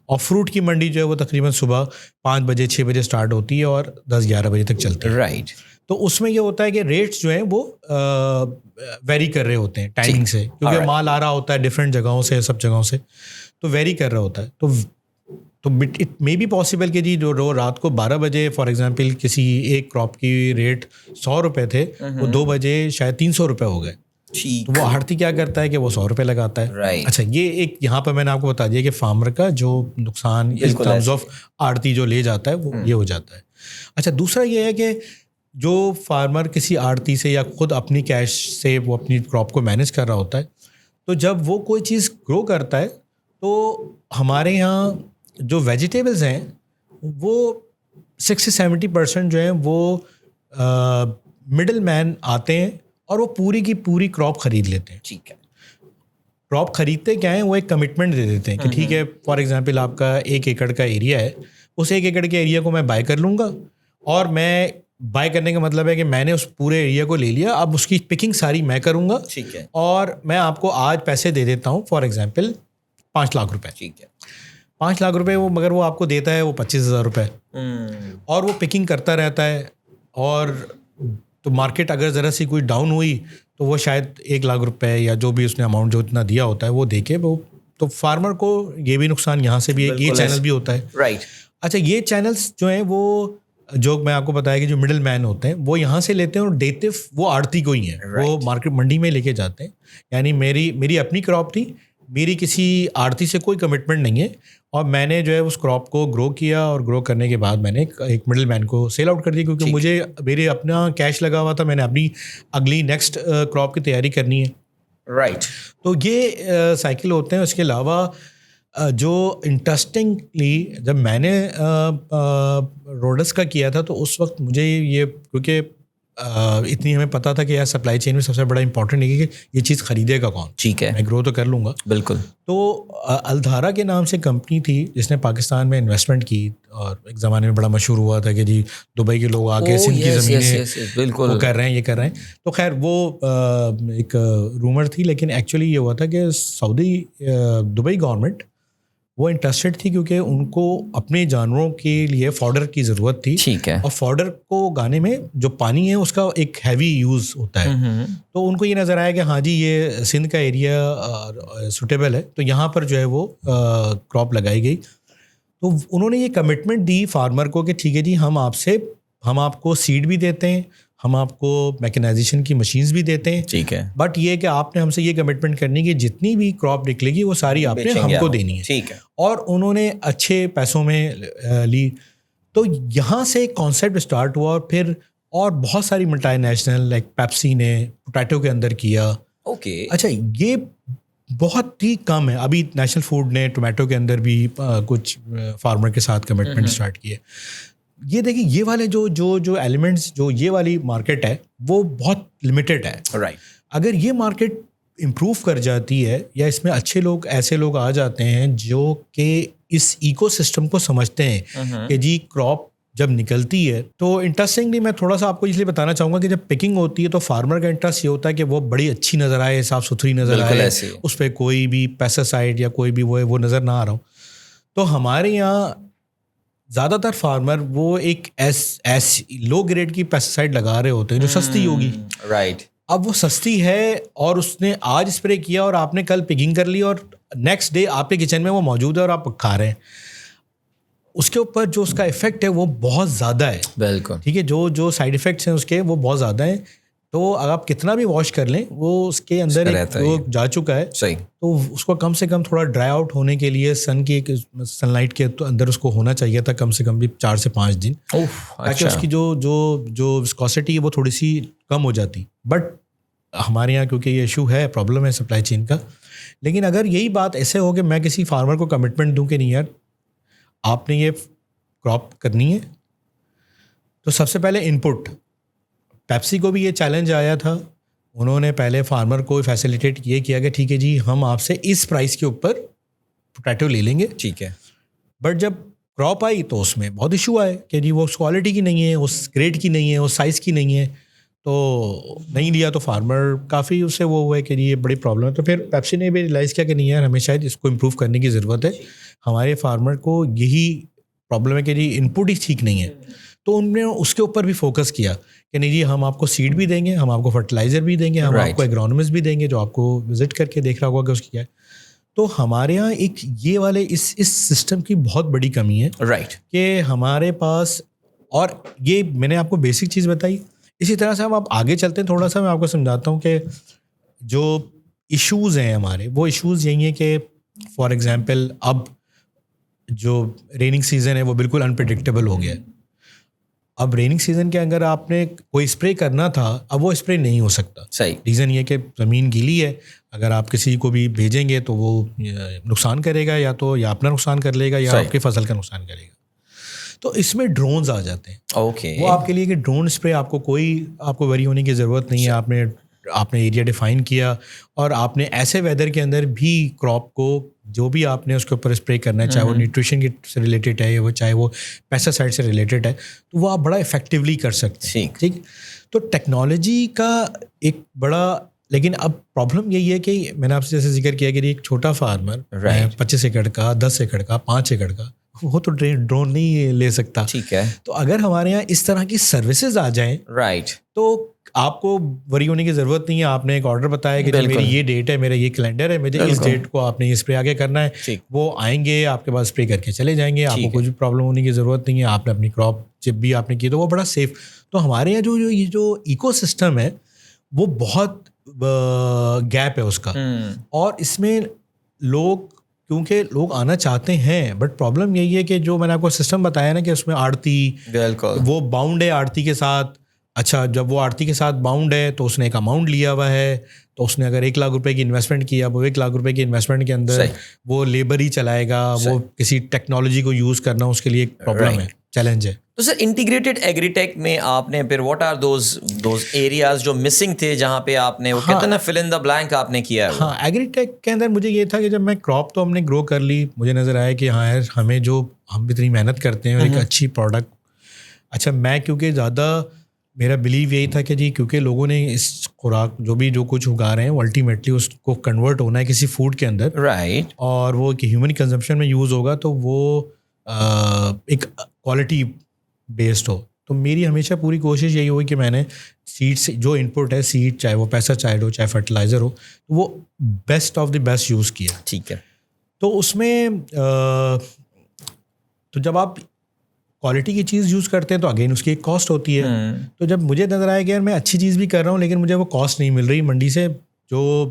اور فروٹ کی منڈی جو ہے وہ تقریباً صبح 5 بجے 6 بجے اسٹارٹ ہوتی ہے اور 10-11 بجے تک چلتی ہے. رائٹ. تو اس میں یہ ہوتا ہے کہ ریٹس جو ہیں وہ ویری کر رہے ہوتے ہیں ٹائمنگ سے, کیونکہ مال آ رہا ہوتا ہے ڈفرینٹ جگہوں سے, سب جگہوں سے, تو ویری کر رہا ہوتا ہے. تو اٹ مے بی پاسبل کہ جی جو رات کو 12 بجے فار ایگزامپل کسی ایک کراپ کی ریٹ 100 روپے تھے, وہ 2 بجے شاید 300 روپے ہو گئے. تو وہ آڑتی کیا کرتا ہے کہ وہ 100 روپے لگاتا ہے. اچھا, یہ ایک یہاں پہ میں نے آپ کو بتا دیا کہ فارمر کا جو نقصان ان ٹرمز آف آڑتی جو لے جاتا ہے وہ یہ ہو جاتا ہے. اچھا, دوسرا یہ ہے کہ جو فارمر کسی آڑتی سے یا خود اپنی کیش سے وہ اپنی کراپ کو مینیج کر رہا ہوتا ہے, تو جب وہ کوئی چیز گرو کرتا ہے تو ہمارے یہاں جو ویجیٹیبلز ہیں وہ 60-70% جو ہیں وہ مڈل مین آتے ہیں اور وہ پوری کی پوری کراپ خرید لیتے ہیں. ٹھیک ہے. کراپ خریدتے کیا ہیں, وہ ایک کمٹمنٹ دے دیتے ہیں کہ ٹھیک ہے, فار ایگزامپل آپ کا 1 ایکڑ کا ایریا ہے, اس 1 ایکڑ کے ایریا کو میں بائی کر لوں گا, اور میں بائی کرنے کا مطلب ہے کہ میں نے اس پورے ایریا کو لے لیا, اب اس کی پکنگ ساری میں کروں گا. ٹھیک ہے. اور میں آپ کو آج پیسے دے دیتا ہوں, فار ایگزامپل 5 لاکھ روپے. ٹھیک ہے. 5 لاکھ روپے وہ, مگر وہ آپ کو دیتا ہے وہ 25,000 روپے, اور وہ پکنگ کرتا رہتا ہے. اور تو مارکیٹ اگر ذرا سی کوئی ڈاؤن ہوئی تو وہ شاید 1 لاکھ روپے یا جو بھی اس نے اماؤنٹ جو اتنا دیا ہوتا ہے وہ دے کے وہ, تو فارمر کو یہ بھی نقصان یہاں سے بھی ہے, یہ چینل بھی ہوتا ہے. رائٹ. اچھا, یہ چینلس جو ہیں وہ جو میں آپ کو بتایا کہ جو مڈل مین ہوتے ہیں وہ یہاں سے لیتے ہیں, اور دیتے وہ آڑتی کو ہی ہیں, وہ مارکیٹ منڈی میں لے کے جاتے ہیں. یعنی میری اپنی کراپ تھی, میری کسی آڑتی سے کوئی کمٹمنٹ نہیں ہے, اور میں نے جو ہے اس کراپ کو گرو کیا, اور گرو کرنے کے بعد میں نے ایک مڈل مین کو سیل آؤٹ کر دیا, کیونکہ مجھے میرے اپنا کیش لگا ہوا تھا, میں نے اپنی اگلی نیکسٹ کراپ کی تیاری کرنی ہے. رائٹ. تو یہ سائیکل ہوتے ہیں. اس کے علاوہ جو انٹرسٹنگلی جب میں نے روڈس کا کیا تھا تو اس وقت مجھے یہ, کیونکہ اتنی ہمیں پتا تھا کہ یار سپلائی چین میں سب سے بڑا امپورٹنٹ ہے کہ یہ چیز خریدے گا کون. ٹھیک ہے. میں گرو تو کر لوں گا. بالکل. تو الدھارا کے نام سے کمپنی تھی جس نے پاکستان میں انویسٹمنٹ کی, اور ایک زمانے میں بڑا مشہور ہوا تھا کہ جی دبئی کے لوگ آ کے سندھ کی زمینیں وہ کر رہے ہیں, یہ کر رہے ہیں. تو خیر وہ ایک رومر تھی, لیکن ایکچولی یہ ہوا تھا کہ دبئی گورنمنٹ وہ انٹرسٹڈ تھی, کیونکہ ان کو اپنے جانوروں کے لیے فوڈر کی ضرورت تھی. ٹھیک ہے. اور فوڈر کو اگانے میں جو پانی ہے اس کا ایک ہیوی یوز ہوتا ہے. تو ان کو یہ نظر آیا کہ ہاں جی یہ سندھ کا ایریا سوٹیبل ہے, تو یہاں پر جو ہے وہ کراپ لگائی گئی. تو انہوں نے یہ کمٹمنٹ دی فارمر کو کہ ٹھیک ہے جی ہم آپ کو سیڈ بھی دیتے ہیں, ہم آپ کو میکنائزیشن کی مشینز بھی دیتے ہیں. ٹھیک ہے. بٹ یہ کہ آپ نے ہم سے یہ کمٹمنٹ کرنی کہ جتنی بھی کراپ نکلے گی وہ ساری آپ نے ہم کو دینی ہے. ٹھیک ہے. اور انہوں نے اچھے پیسوں میں لی. تو یہاں سے ایک کانسیپٹ اسٹارٹ ہوا, اور پھر اور بہت ساری ملٹی نیشنل لائک پیپسی نے پوٹیٹو کے اندر کیا. اوکے. اچھا, یہ بہت ہی کم ہے. ابھی نیشنل فوڈ نے ٹومیٹو کے اندر بھی کچھ فارمر کے ساتھ کمٹمنٹ اسٹارٹ کیے. یہ دیکھیں یہ والے جو ایلیمنٹس, جو یہ والی مارکیٹ ہے وہ بہت لمیٹیڈ ہے. رائٹ. اگر یہ مارکیٹ امپروو کر جاتی ہے, یا اس میں اچھے لوگ ایسے لوگ آ جاتے ہیں جو کہ اس ایکو سسٹم کو سمجھتے ہیں کہ جی کراپ جب نکلتی ہے, تو انٹرسٹنگلی میں تھوڑا سا آپ کو اس لیے بتانا چاہوں گا کہ جب پکنگ ہوتی ہے تو فارمر کا انٹرسٹ یہ ہوتا ہے کہ وہ بڑی اچھی نظر آئے, صاف ستھری نظر آئے, اس پہ کوئی بھی پیسٹیسائڈ یا کوئی بھی وہ نظر نہ آ رہا ہو. تو ہمارے یہاں زیادہ تر فارمر وہ ایک لو گریڈ کی پیسٹیسائڈ لگا رہے ہوتے ہیں جو سستی ہوگی. رائٹ. اب وہ سستی ہے, اور اس نے آج اسپرے کیا اور آپ نے کل پکنگ کر لی, اور نیکسٹ ڈے آپ کے کچن میں وہ موجود ہے اور آپ کھا رہے ہیں. اس کے اوپر جو اس کا افیکٹ ہے وہ بہت زیادہ ہے. بالکل. ٹھیک ہے. جو سائڈ افیکٹس ہیں اس کے وہ بہت زیادہ ہیں. تو اگر آپ کتنا بھی واش کر لیں وہ اس کے اندر وہ جا چکا ہے. صحیح. تو اس کو کم سے کم تھوڑا ڈرائی آؤٹ ہونے کے لیے سن لائٹ کے اندر اس کو ہونا چاہیے تھا کم سے کم بھی 4 سے 5 دن, تاکہ اس کی جو وسکوسٹی ہے وہ تھوڑی سی کم ہو جاتی. بٹ ہمارے یہاں کیونکہ یہ ایشو ہے, پرابلم ہے سپلائی چین کا. لیکن اگر یہی بات ایسے ہو کہ میں کسی فارمر کو کمٹمنٹ دوں کہ نہیں یار آپ نے یہ کراپ کرنی ہے, تو سب سے پہلے ان پٹ. پیپسی کو بھی یہ چیلنج آیا تھا, انہوں نے پہلے فارمر کو فیسیلیٹیٹ یہ کیا کہ ٹھیک ہے جی ہم آپ سے اس پرائس کے اوپر پوٹیٹو لے لیں گے. ٹھیک ہے. بٹ جب کراپ آئی تو اس میں بہت ایشو آئے کہ جی وہ اس کوالٹی کی نہیں ہے, اس گریڈ کی نہیں ہے, اس سائز کی نہیں ہے, تو نہیں لیا. تو فارمر کافی اس سے وہ ہوا ہے کہ جی یہ بڑی پرابلم ہے. تو پھر پیپسی نے بھی ریئلائز کیا کہ نہیں یار ہمیں شاید اس کو امپروو کرنے کی ضرورت ہے, ہمارے فارمر کو یہی پرابلم ہے کہ جی ان پٹ ہی ٹھیک نہیں ہے. تو ان نے اس کے اوپر بھی فوکس کیا کہ نہیں جی ہم آپ کو سیڈ بھی دیں گے, ہم آپ کو فرٹیلائزر بھی دیں گے, ہم آپ کو ایگرونومسٹ بھی دیں گے جو آپ کو وزٹ کر کے دیکھ رہا ہوگا کہ اس کی کیا ہے. تو ہمارے یہاں ایک یہ والے اس سسٹم کی بہت بڑی کمی ہے. رائٹ. کہ ہمارے پاس, اور یہ میں نے آپ کو بیسک چیز بتائی. اسی طرح سے ہم آپ آگے چلتے ہیں, تھوڑا سا میں آپ کو سمجھاتا ہوں کہ جو ایشوز ہیں ہمارے, وہ ایشوز یہی ہیں کہ فار ایگزامپل اب جو ریننگ سیزن ہے وہ بالکل انپریڈکٹیبل ہو گیا ہے. اب ریننگ سیزن کے اگر آپ نے کوئی اسپرے کرنا تھا اب وہ اسپرے نہیں ہو سکتا. صحیح. ریزن یہ کہ زمین گیلی ہے, اگر آپ کسی کو بھی بھیجیں گے تو وہ نقصان کرے گا, یا تو یا اپنا نقصان کر لے گا یا آپ کی فصل کا نقصان کرے گا. تو اس میں ڈرونز آ جاتے ہیں. اوکے. وہ آپ کے لیے کہ ڈرون اسپرے آپ کو وری ہونے کی ضرورت نہیں ہے. آپ نے ایریا ڈیفائن کیا اور آپ نے ایسے ویدر کے اندر بھی کراپ کو جو بھی آپ نے اس کے اوپر اسپرے کرنا ہے, چاہے وہ نیوٹریشن سے ریلیٹڈ ہے, چاہے وہ پیسٹیسائڈ سے ریلیٹڈ ہے, تو وہ آپ بڑا افیکٹولی کر سکتے ہیں. ٹھیک. تو ٹیکنالوجی کا ایک بڑا, لیکن اب پرابلم یہی ہے کہ میں نے آپ سے جیسے ذکر کیا کہ ایک چھوٹا فارمر 25 ایکڑ کا, 10 ایکڑ کا, 5 ایکڑ کا, وہ تو ڈرون نہیں لے سکتا. ٹھیک ہے. تو اگر ہمارے یہاں اس طرح کی سروسز آ جائیں تو آپ کو وری ہونے کی ضرورت نہیں ہے. آپ نے ایک آرڈر بتایا کہ میری یہ ڈیٹ ہے, میرا یہ کیلنڈر ہے, مجھے اس ڈیٹ کو آپ نے یہ اسپرے آگے کرنا ہے, وہ آئیں گے آپ کے پاس اسپرے کر کے چلے جائیں گے. آپ کو کوئی بھی پرابلم ہونے کی ضرورت نہیں ہے. آپ نے اپنی کراپ جب بھی آپ نے کی تو وہ بڑا سیف. تو ہمارے یہاں یہ جو ایکو سسٹم ہے وہ بہت گیپ ہے اس کا, اور اس میں کیونکہ لوگ آنا چاہتے ہیں, بٹ پرابلم یہی ہے کہ جو میں نے آپ کو سسٹم بتایا نا کہ اس میں آڑتی وہ باؤنڈ ہے آڑتی کے ساتھ. اچھا, جب وہ آڑتی کے ساتھ باؤنڈ ہے تو اس نے ایک اماؤنٹ لیا ہوا ہے, تو اس نے اگر 1 لاکھ روپے کی انویسٹمنٹ کیا, وہ 1 لاکھ روپے کی انویسٹمنٹ کے اندر وہ لیبر ہی چلائے گا. وہ کسی ٹیکنالوجی کو یوز کرنا اس کے لیے ایک پرابلم ہے, چیلنج ہے. تو سر انٹیگریٹڈ ایگری ٹیک میں آپ نے پھر واٹ آر دوز ایریاز جو مسنگ تھے جہاں پہ آپ نے وہ کہتے ہیں نا فل ان دا بلینک آپ نے کیا ہے؟ ہاں, ایگری ٹیک کے اندر مجھے یہ تھا کہ جب میں کراپ تو ہم نے گرو کر لی, مجھے نظر آیا کہ ہاں یار ہمیں جو ہم اتنی محنت کرتے ہیں اور ایک اچھی پروڈکٹ. اچھا, میں کیونکہ زیادہ میرا بلیو یہی تھا کہ جی کیونکہ لوگوں نے اس خوراک جو کچھ اگا رہے ہیں وہ الٹیمیٹلی اس کو کنورٹ ہونا ہے کسی فوڈ کے اندر, رائٹ, اور وہ ہیومن کنزمپشن میں یوز ہوگا تو وہ ایک کوالٹی بیسڈ ہو. تو میری ہمیشہ پوری کوشش یہی ہوئی کہ میں نے سیڈ سے جو ان پٹ ہے, سیڈ چاہے وہ پیسٹیسائڈ ہو چاہے فرٹیلائزر ہو, وہ best of the best use کیا. ٹھیک ہے. تو اس میں تو جب آپ کوالٹی کی چیز یوز کرتے ہیں تو اگین اس کی ایک کاسٹ ہوتی ہے. تو جب مجھے نظر آیا کہ یار میں اچھی چیز بھی کر رہا ہوں لیکن مجھے وہ کاسٹ نہیں مل رہی منڈی سے, جو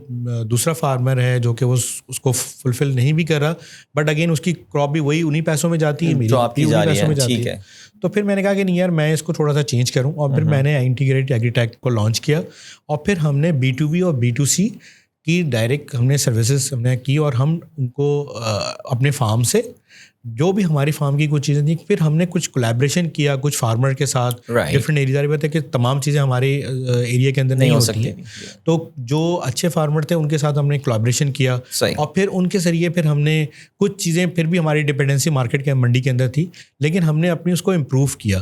دوسرا فارمر ہے جو کہ وہ اس کو فلفل نہیں بھی کر رہا, بٹ اگین اس کی کراپ بھی وہی انہیں پیسوں میں جاتی ہے, میری انہیں پیسوں میں جاتی ہے. تو پھر میں نے کہا کہ نہیں یار میں اس کو تھوڑا سا چینج کروں, اور پھر میں نے انٹیگریٹڈ ایگری ٹیک کو لانچ کیا, اور پھر ہم نے B2B اور B2C کی ڈائریکٹ ہم نے سروسز ہم نے کی, اور ہم ان کو اپنے فارم سے جو بھی ہماری فارم کی کچھ چیزیں تھیں, پھر ہم نے کچھ کولیبریشن کیا کچھ فارمر کے ساتھ ڈفرینٹ ایریاز میں, کہ تمام چیزیں ہمارے ایریا کے اندر نہیں ہو سکتی. تو جو اچھے فارمر تھے ان کے ساتھ ہم نے کولیبریشن کیا, اور پھر ان کے ذریعے پھر ہم نے کچھ چیزیں, پھر بھی ہماری ڈپینڈنسی مارکیٹ کے منڈی کے اندر تھی, لیکن ہم نے اپنی اس کو امپروو کیا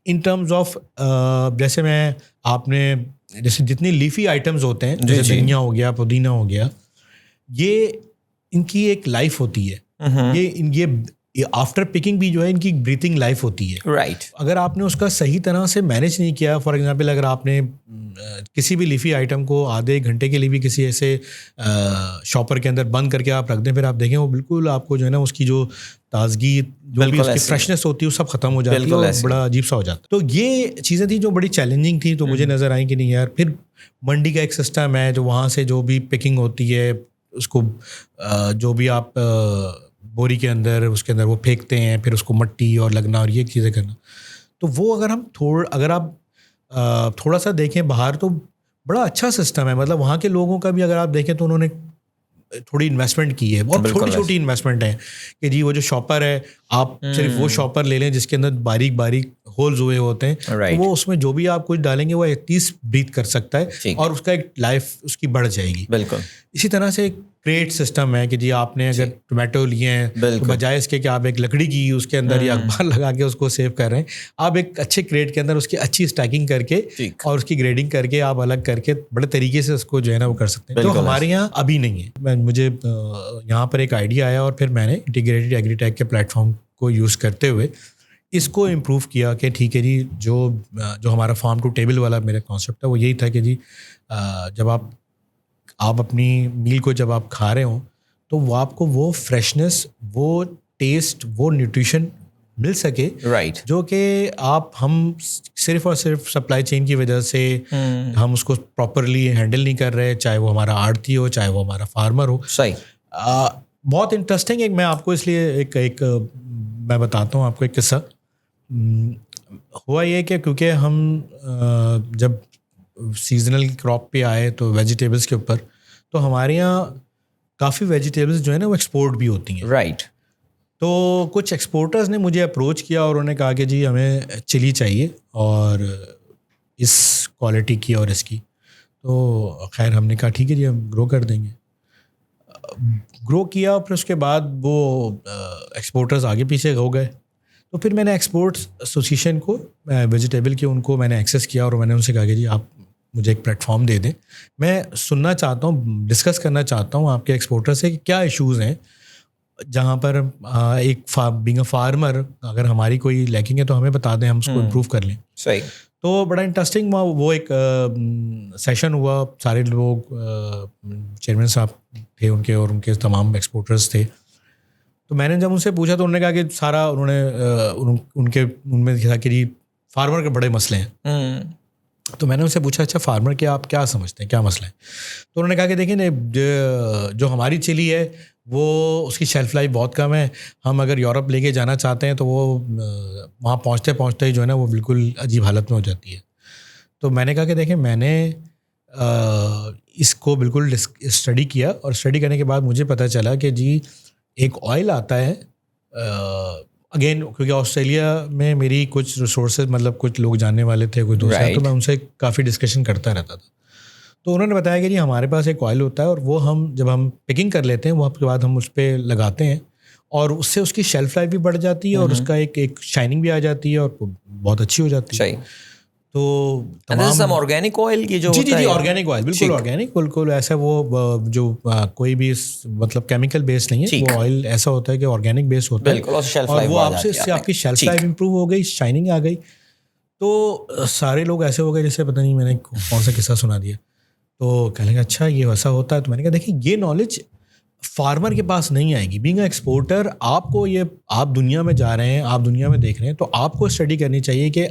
ان ٹرمز آف جیسے میں آپ نے جیسے جتنی لیفی آئٹمز ہوتے ہیں جیسے دھنیا ہو گیا, پودینہ ہو گیا, یہ ان کی ایک لائف ہوتی ہے. یہ آفٹر پکنگ بھی جو ہے ان کی بریتھنگ لائف ہوتی ہے, رائٹ. اگر آپ نے اس کا صحیح طرح سے مینیج نہیں کیا, فار ایگزامپل اگر آپ نے کسی بھی لیفی آئٹم کو آدھے گھنٹے کے لیے بھی کسی ایسے شاپر کے اندر بند کر کے آپ رکھ دیں, پھر آپ دیکھیں وہ بالکل آپ کو جو ہے نا اس کی جو تازگی جو بھی اس کی فریشنس ہوتی ہے وہ سب ختم ہو جاتی ہے, اور بڑا عجیب سا ہو جاتا ہے. تو یہ چیزیں تھیں جو بڑی چیلنجنگ تھیں. تو مجھے نظر آئیں کہ نہیں یار, پھر منڈی کا ایک سسٹم ہے جو وہاں سے جو بھی پیکنگ ہوتی ہے اس کو جو بھی آپ بوری کے اندر اس کے اندر وہ پھینکتے ہیں, پھر اس کو مٹی اور لگنا اور یہ چیزیں کرنا. تو وہ اگر آپ تھوڑا سا دیکھیں باہر تو بڑا اچھا سسٹم ہے. مطلب وہاں کے لوگوں کا بھی اگر آپ دیکھیں تو انہوں نے تھوڑی انویسٹمنٹ کی ہے, بہت چھوٹی چھوٹی انویسٹمنٹ ہے کہ جی وہ جو شاپر ہے آپ صرف وہ شاپر لے لیں جس کے اندر باریک باریک ہولز ہوئے ہوتے ہیں, وہ اس میں جو بھی آپ کچھ ڈالیں گے وہ ایٹ لیسٹ بریتھ کر سکتا ہے, اور اس کا ایک لائف اس کی بڑھ جائے گی. بالکل. اسی طرح سے کریٹ سسٹم ہے کہ جی آپ نے اگر ٹومیٹو لیے ہیں تو بجائے اس کے کہ آپ ایک لکڑی کی اس کے اندر یا اخبار لگا کے اس کو سیو کر رہے ہیں, آپ ایک اچھے کریٹ کے اندر اس کی اچھی اسٹیکنگ کر کے اور اس کی گریڈنگ کر کے آپ الگ کر کے بڑے طریقے سے اس کو جو ہے نا وہ کر سکتے ہیں, جو ہمارے یہاں ابھی نہیں ہے. مجھے یہاں پر ایک آئیڈیا آیا اور پھر میں نے انٹیگریٹڈ ایگری ٹیک کے پلیٹ فارم کو یوز کرتے ہوئے اس کو امپروو کیا کہ ٹھیک ہے جی جو ہمارا فارم ٹو ٹیبل والا میرا کانسیپٹ ہے وہ یہی تھا کہ جی جب آپ اپنی میل کو جب آپ کھا رہے ہوں تو وہ آپ کو وہ فریشنس, وہ ٹیسٹ, وہ نیوٹریشن مل سکے, رائٹ, جو کہ ہم صرف اور صرف سپلائی چین کی وجہ سے ہم اس کو پراپرلی ہینڈل نہیں کر رہے, چاہے وہ ہمارا آڑتی ہو چاہے وہ ہمارا فارمر ہو. صحیح. بہت انٹرسٹنگ میں آپ کو اس لیے ایک میں بتاتا ہوں آپ کو ایک قصہ. ہوا یہ کہ کیونکہ ہم جب سیزنل کراپ پہ آئے تو ویجیٹیبلس کے اوپر, تو ہمارے یہاں کافی ویجیٹیبلس جو ہے نا وہ ایکسپورٹ بھی ہوتی ہیں. رائٹ. تو کچھ ایکسپورٹرز نے مجھے اپروچ کیا اور انہوں نے کہا کہ جی ہمیں چلی چاہیے اور اس کوالٹی کی اور اس کی. تو خیر ہم نے کہا ٹھیک ہے جی ہم گرو کر دیں گے. گرو کیا, پھر اس کے بعد وہ ایکسپورٹرز آگے پیچھے ہو گئے. تو پھر میں نے ایکسپورٹس ایسوسیشن کو ویجیٹیبل کے ان کو میں نے ایکسیس کیا اور میں نے ان سے کہا کہ جی آپ مجھے ایک پلیٹ فارم دے دیں, میں سننا چاہتا ہوں, ڈسکس کرنا چاہتا ہوں آپ کے ایکسپورٹر سے کہ کیا ایشوز ہیں جہاں پر ایک بینگ اے فارمر اگر ہماری کوئی لیکنگ ہے تو ہمیں بتا دیں, ہم اس کو امپروو کر لیں. صحیح. تو بڑا انٹرسٹنگ ہوا وہ ایک سیشن ہوا, سارے لوگ چیئرمین صاحب تھے ان کے اور ان کے تمام ایکسپورٹرز تھے. تو میں نے جب ان سے پوچھا تو انہوں نے کہا کہ سارا انہوں نے ان میں کہا کہ جی فارمر کے بڑے مسئلے ہیں. تو میں نے ان سے پوچھا اچھا فارمر کے آپ کیا سمجھتے ہیں, کیا مسئلہ ہے؟ تو انہوں نے کہا کہ دیکھیں جو ہماری چلی ہے وہ اس کی شیلف لائف بہت کم ہے. ہم اگر یورپ لے کے جانا چاہتے ہیں تو وہ وہاں پہنچتے پہنچتے ہی جو ہے نا وہ بالکل عجیب حالت میں ہو جاتی ہے. تو میں نے کہا کہ دیکھیں میں نے اس کو بالکل اسٹڈی کیا اور اسٹڈی کرنے کے بعد مجھے پتہ چلا کہ جی ایک آئل آتا ہے اگین کیونکہ آسٹریلیا میں میری کچھ ریسورسز مطلب کچھ لوگ جاننے والے تھے کچھ دوسرے, تو میں ان سے کافی ڈسکشن کرتا رہتا تھا. تو انہوں نے بتایا کہ جی ہمارے پاس ایک آئل ہوتا ہے اور وہ ہم جب ہم پکنگ کر لیتے ہیں وہ کے بعد ہم اس پہ لگاتے ہیں اور اس سے اس کی شیلف لائف بھی بڑھ جاتی ہے اور اس کا ایک شائننگ بھی آ جاتی ہے اور بہت اچھی ہو جاتی ہے. تو تمام آرگینک آئل کی جو جی آرگینک آئل بالکل آرگینک بالکل ایسا وہ جو کوئی بھی مطلب کیمیکل بیس نہیں ہے, وہ آئل ایسا ہوتا ہے کہ آرگینک بیس ہوتا ہے اور وہ آپ سے اس سے آپ کی شیلف لائف امپروو ہو گئی, شائننگ آ گئی. تو سارے لوگ ایسے ہو گئے جیسے پتہ نہیں میں نے کون سا قصہ سنا دیا. تو کہنے کا اچھا یہ ویسا ہوتا ہے. تو میں نے کہا دیکھیں یہ نالج فارمر کے پاس نہیں آئے گی. بینگ اے ایکسپورٹر آپ کو یہ آپ دنیا میں جا رہے ہیں, آپ دنیا میں دیکھ رہے ہیں, تو آپ کو اسٹڈی کرنی چاہیے کہ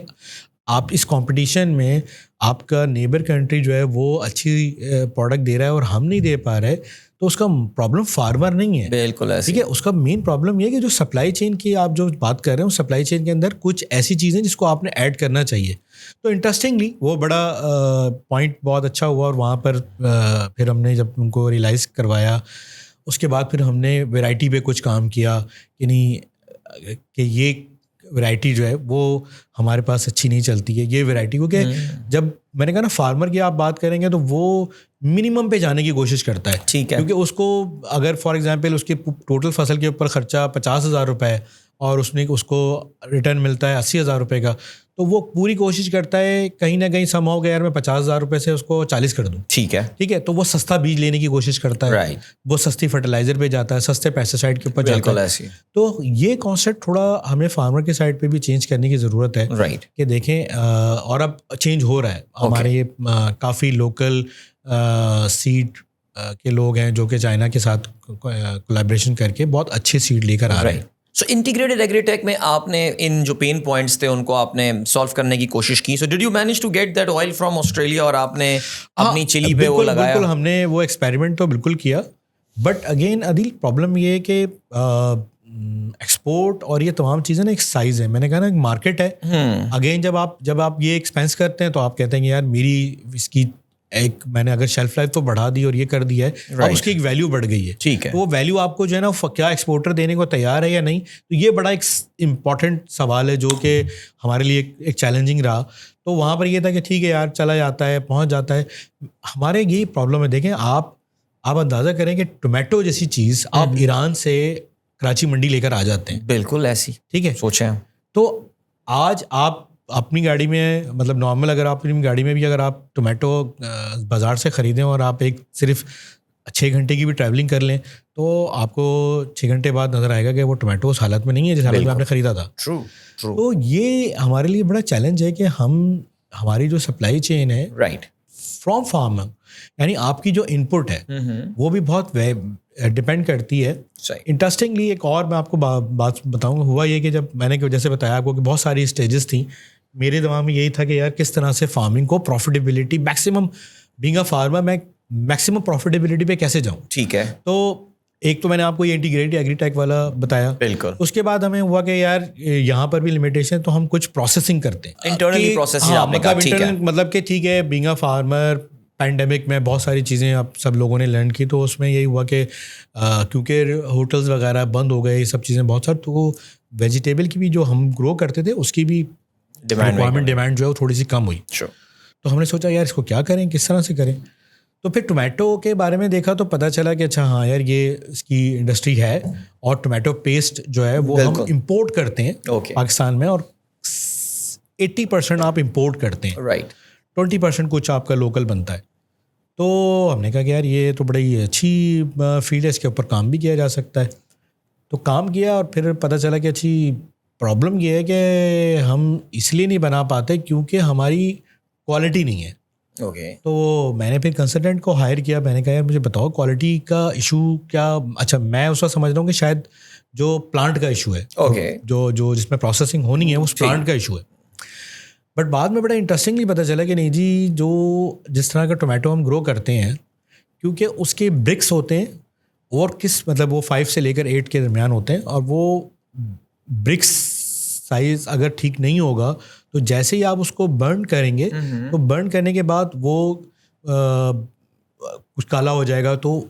آپ اس کمپٹیشن میں آپ کا نیبر کنٹری جو ہے وہ اچھی پروڈکٹ دے رہا ہے اور ہم نہیں دے پا رہے, تو اس کا پرابلم فارمر نہیں ہے. بالکل ٹھیک ہے, اس کا مین پرابلم یہ ہے کہ جو سپلائی چین کی آپ جو بات کر رہے ہیں اس سپلائی چین کے اندر کچھ ایسی چیزیں جس کو آپ نے ایڈ کرنا چاہیے. تو انٹرسٹنگلی وہ بڑا پوائنٹ بہت اچھا ہوا اور وہاں پر پھر ہم نے جب ان کو ریئلائز کروایا اس کے بعد پھر ہم نے ویرائٹی پہ کچھ کام کیا کہ نہیں کہ یہ ورائٹی جو ہے وہ ہمارے پاس اچھی نہیں چلتی ہے یہ ورائٹی, کیونکہ جب میں نے کہا نا فارمر کی آپ بات کریں گے تو وہ منیمم پہ جانے کی کوشش کرتا ہے. ٹھیک ہے, کیونکہ اس کو اگر فار ایگزامپل اس کی ٹوٹل فصل کے اوپر خرچہ 50,000 روپے ہے اور اس کو ریٹرن ملتا ہے 80,000 روپے کا, تو وہ پوری کوشش کرتا ہے کہیں نہ کہیں سم ہو گیا یار میں 50,000 روپے سے اس کو 40 کر دوں. ٹھیک ہے, تو وہ سستا بیج لینے کی کوشش کرتا ہے, وہ سستی فرٹیلائزر پہ جاتا ہے, سستے پیسٹیسائڈ کے اوپر جاتا ہے. تو یہ کانسیپٹ تھوڑا ہمیں فارمر کے سائڈ پہ بھی چینج کرنے کی ضرورت ہے کہ دیکھیں اور اب چینج ہو رہا ہے. ہمارے یہ کافی لوکل سیڈ کے لوگ ہیں جو کہ چائنا کے ساتھ کولیبریشن کر کے بہت اچھے سیڈ لے کر آ رہے ہیں. سو انٹیگریٹڈ ایگری ٹیک میں آپ نے ان جو پین پوائنٹس تھے ان کو آپ نے سالو کرنے کی کوشش کی. So did you manage to get that oil from Australia اور آپ نے اپنی چلی پہ وہ لگایا؟ بالکل ہم نے وہ ایکسپیریمنٹ تو بالکل کیا, بٹ اگین عدیل پرابلم یہ ہے کہ ایکسپورٹ اور یہ تمام چیزیں نا ایک سائز ہے. میں نے کہا نا ایک مارکیٹ ہے. اگین جب آپ یہ ایکسپینس کرتے ہیں تو آپ کہتے ہیں کہ یار میری اس کی ایک میں نے اگر شیلف لائف تو بڑھا دی اور یہ کر دیا ہے اور اس کی ایک ویلیو بڑھ گئی ہے. ٹھیک ہے, تو وہ ویلیو آپ کو جو ہے نا کیا ایکسپورٹر دینے کو تیار ہے یا نہیں, تو یہ بڑا ایک امپورٹنٹ سوال ہے جو کہ ہمارے لیے ایک چیلنجنگ رہا. تو وہاں پر یہ تھا کہ ٹھیک ہے یار چلا جاتا ہے پہنچ جاتا ہے. ہمارے یہی پرابلم ہے. دیکھیں آپ اندازہ کریں کہ ٹومیٹو جیسی چیز آپ ایران سے کراچی منڈی لے کر آ جاتے ہیں. بالکل ایسی, ٹھیک ہے, سوچیں. تو آج آپ اپنی گاڑی میں مطلب نارمل اگر آپ اپنی گاڑی میں بھی اگر آپ ٹومیٹو بازار سے خریدیں اور آپ ایک صرف 6 گھنٹے کی بھی ٹریولنگ کر لیں تو آپ کو 6 گھنٹے بعد نظر آئے گا کہ وہ ٹومیٹو اس حالت میں نہیں ہے جس حالت میں آپ نے خریدا تھا. تو یہ ہمارے لیے بڑا چیلنج ہے کہ ہماری جو سپلائی چین ہے فرام فارمر یعنی آپ کی جو ان پٹ ہے وہ بھی بہت ڈپینڈ کرتی ہے. انٹرسٹنگلی ایک اور میں آپ کو بات بتاؤں گا. ہوا یہ کہ جب میں نے جیسے بتایا آپ کو کہ بہت ساری اسٹیجز تھیں, میرے دماغ میں یہی تھا کہ یار کس طرح سے فارمنگ کو profitability maximum being a farmer میں میکسیمم پروفیٹیبلٹی پہ کیسے جاؤں. ٹھیک ہے, تو ایک تو میں نے آپ کو یہ انٹیگریٹڈ ایگری ٹیک والا بتایا. بالکل. اس کے بعد ہمیں ہوا کہ یار یہاں پر بھی لمیٹیشن, تو ہم کچھ پروسیسنگ کرتے ہیں انٹرنلی پروسیس. مطلب کہ ٹھیک ہے, بینگ اے فارمر پینڈیمک میں بہت ساری چیزیں اب سب لوگوں نے لرن کی, تو اس میں یہی ہوا کہ کیونکہ ہوٹلز وغیرہ بند ہو گئے, یہ سب چیزیں بہت ساری, تو ویجیٹیبل کی بھی جو ہم گرو کرتے تھے اس کی بھی ڈیمانڈ جو ہے وہ تھوڑی سی کم ہوئی. تو ہم نے سوچا یار اس کو کیا کریں, کس طرح سے کریں. تو پھر ٹومیٹو کے بارے میں دیکھا تو پتہ چلا کہ اچھا ہاں یار یہ اس کی انڈسٹری ہے, اور ٹومیٹو پیسٹ جو ہے وہ ہم امپورٹ کرتے ہیں پاکستان میں, اور 80% آپ امپورٹ کرتے ہیں, رائٹ, 20% کچھ آپ کا لوکل بنتا ہے. تو ہم نے کہا کہ یار یہ تو بڑی اچھی فیلڈ ہے, اس کے اوپر کام بھی کیا جا سکتا ہے. تو کام کیا, اور پھر پتہ چلا کہ اچھی پرابلم یہ ہے کہ ہم اس لیے نہیں بنا پاتے کیونکہ ہماری کوالٹی نہیں ہے. تو میں نے پھر کنسلٹنٹ کو ہائر کیا. میں نے کہا یار مجھے بتاؤ کوالٹی کا ایشو کیا. اچھا میں اس وقت سمجھ رہا ہوں کہ شاید جو پلانٹ کا ایشو ہے, جو جس میں پروسیسنگ ہونی ہے اس پلانٹ کا ایشو ہے. بٹ بعد میں بڑا انٹرسٹنگلی پتہ چلا کہ نہیں جی, جو جس طرح کا ٹومیٹو ہم گرو کرتے ہیں, کیونکہ اس کے برکس ہوتے ہیں, اور مطلب وہ 5 سے لے کر 8 کے درمیان ہوتے ہیں, اور وہ برکس سائز اگر ٹھیک نہیں ہوگا تو جیسے ہی آپ اس کو برن کریں گے تو برن کرنے کے بعد وہ کچھ کالا ہو جائے گا. تو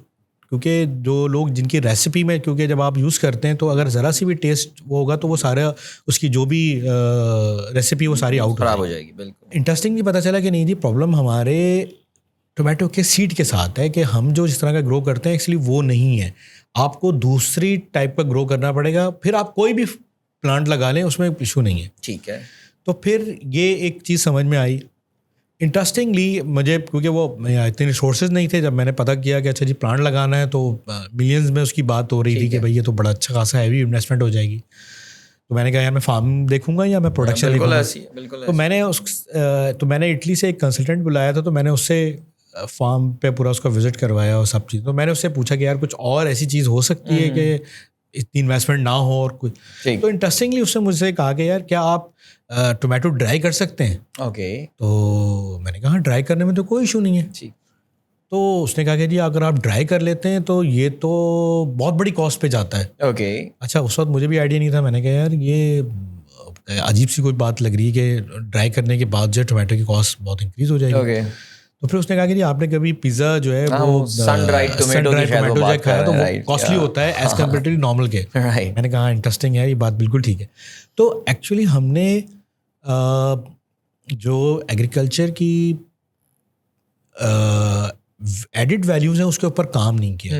کیونکہ جو لوگ جن کی ریسیپی میں, کیونکہ جب آپ یوز کرتے ہیں تو اگر ذرا سی بھی ٹیسٹ وہ ہوگا تو وہ سارا اس کی جو بھی ریسیپی وہ ساری آؤٹ خراب ہو جائے گی. بالکل انٹرسٹنگلی پتہ چلا کہ نہیں جی پرابلم ہمارے ٹومیٹو کے سیڈ کے ساتھ ہے, کہ ہم جو جس طرح کا گرو کرتے ہیں ایکچولی وہ نہیں ہے, آپ کو دوسری ٹائپ کا گرو کرنا پڑے گا. پھر آپ کوئی بھی پلانٹ لگا لیں اس میں ایشو نہیں ہے. ٹھیک ہے. تو پھر یہ ایک چیز سمجھ میں آئی. انٹرسٹنگلی مجھے, کیونکہ وہ اتنے ریسورسز نہیں تھے, جب میں نے پتہ کیا کہ اچھا جی پلانٹ لگانا ہے تو ملینز میں اس کی بات ہو رہی تھی کہ بھائی یہ تو بڑا اچھا خاصا ہیوی انویسٹمنٹ ہو جائے گی. تو میں نے کہا یار میں فارم دیکھوں گا یا میں پروڈکشن دیکھوں گا. تو میں نے اٹلی سے ایک کنسلٹنٹ بلایا تھا, تو میں نے اس سے فارم پہ پورا اس کا وزٹ کروایا اور سب چیز. تو میں نے اس سے پوچھا کہ یار کچھ اور ایسی چیز ہو سکتی ہے کہ اتنی انویسٹمنٹ نہ ہو اور کچھ. تو انٹرسٹنگلی اس نے مجھ سے کہا کہ یار کیا آپ ٹومیٹو ڈرائی کر سکتے ہیں. تو میں نے کہا ڈرائی کرنے میں تو کوئی ایشو نہیں ہے. تو اس نے کہا کہ جی اگر آپ ڈرائی کر لیتے ہیں تو یہ تو بہت بڑی کاسٹ پہ جاتا ہے. اچھا اس وقت مجھے بھی آئیڈیا نہیں تھا. میں نے کہا یار یہ عجیب سی کوئی بات لگ رہی ہے کہ ڈرائی کرنے کے بعد جو ہے ٹومیٹو کی کاسٹ بہت انکریز ہو جائے گی. تو پھر اس نے کہا کہ جی آپ نے کبھی پیزا جو ہے وہ سن ڈرائیڈ ٹومیٹو جو کھایا تو وہ کاسٹلی ہوتا ہے ایز کمپیئر ٹو نارمل کے. میں نے کہا انٹرسٹنگ ہے, یہ بات بالکل ٹھیک ہے. تو ایکچولی ہم نے جو ایگریکلچر کی ایڈڈ ویلیوز ہیں اس کے اوپر کام نہیں کیا.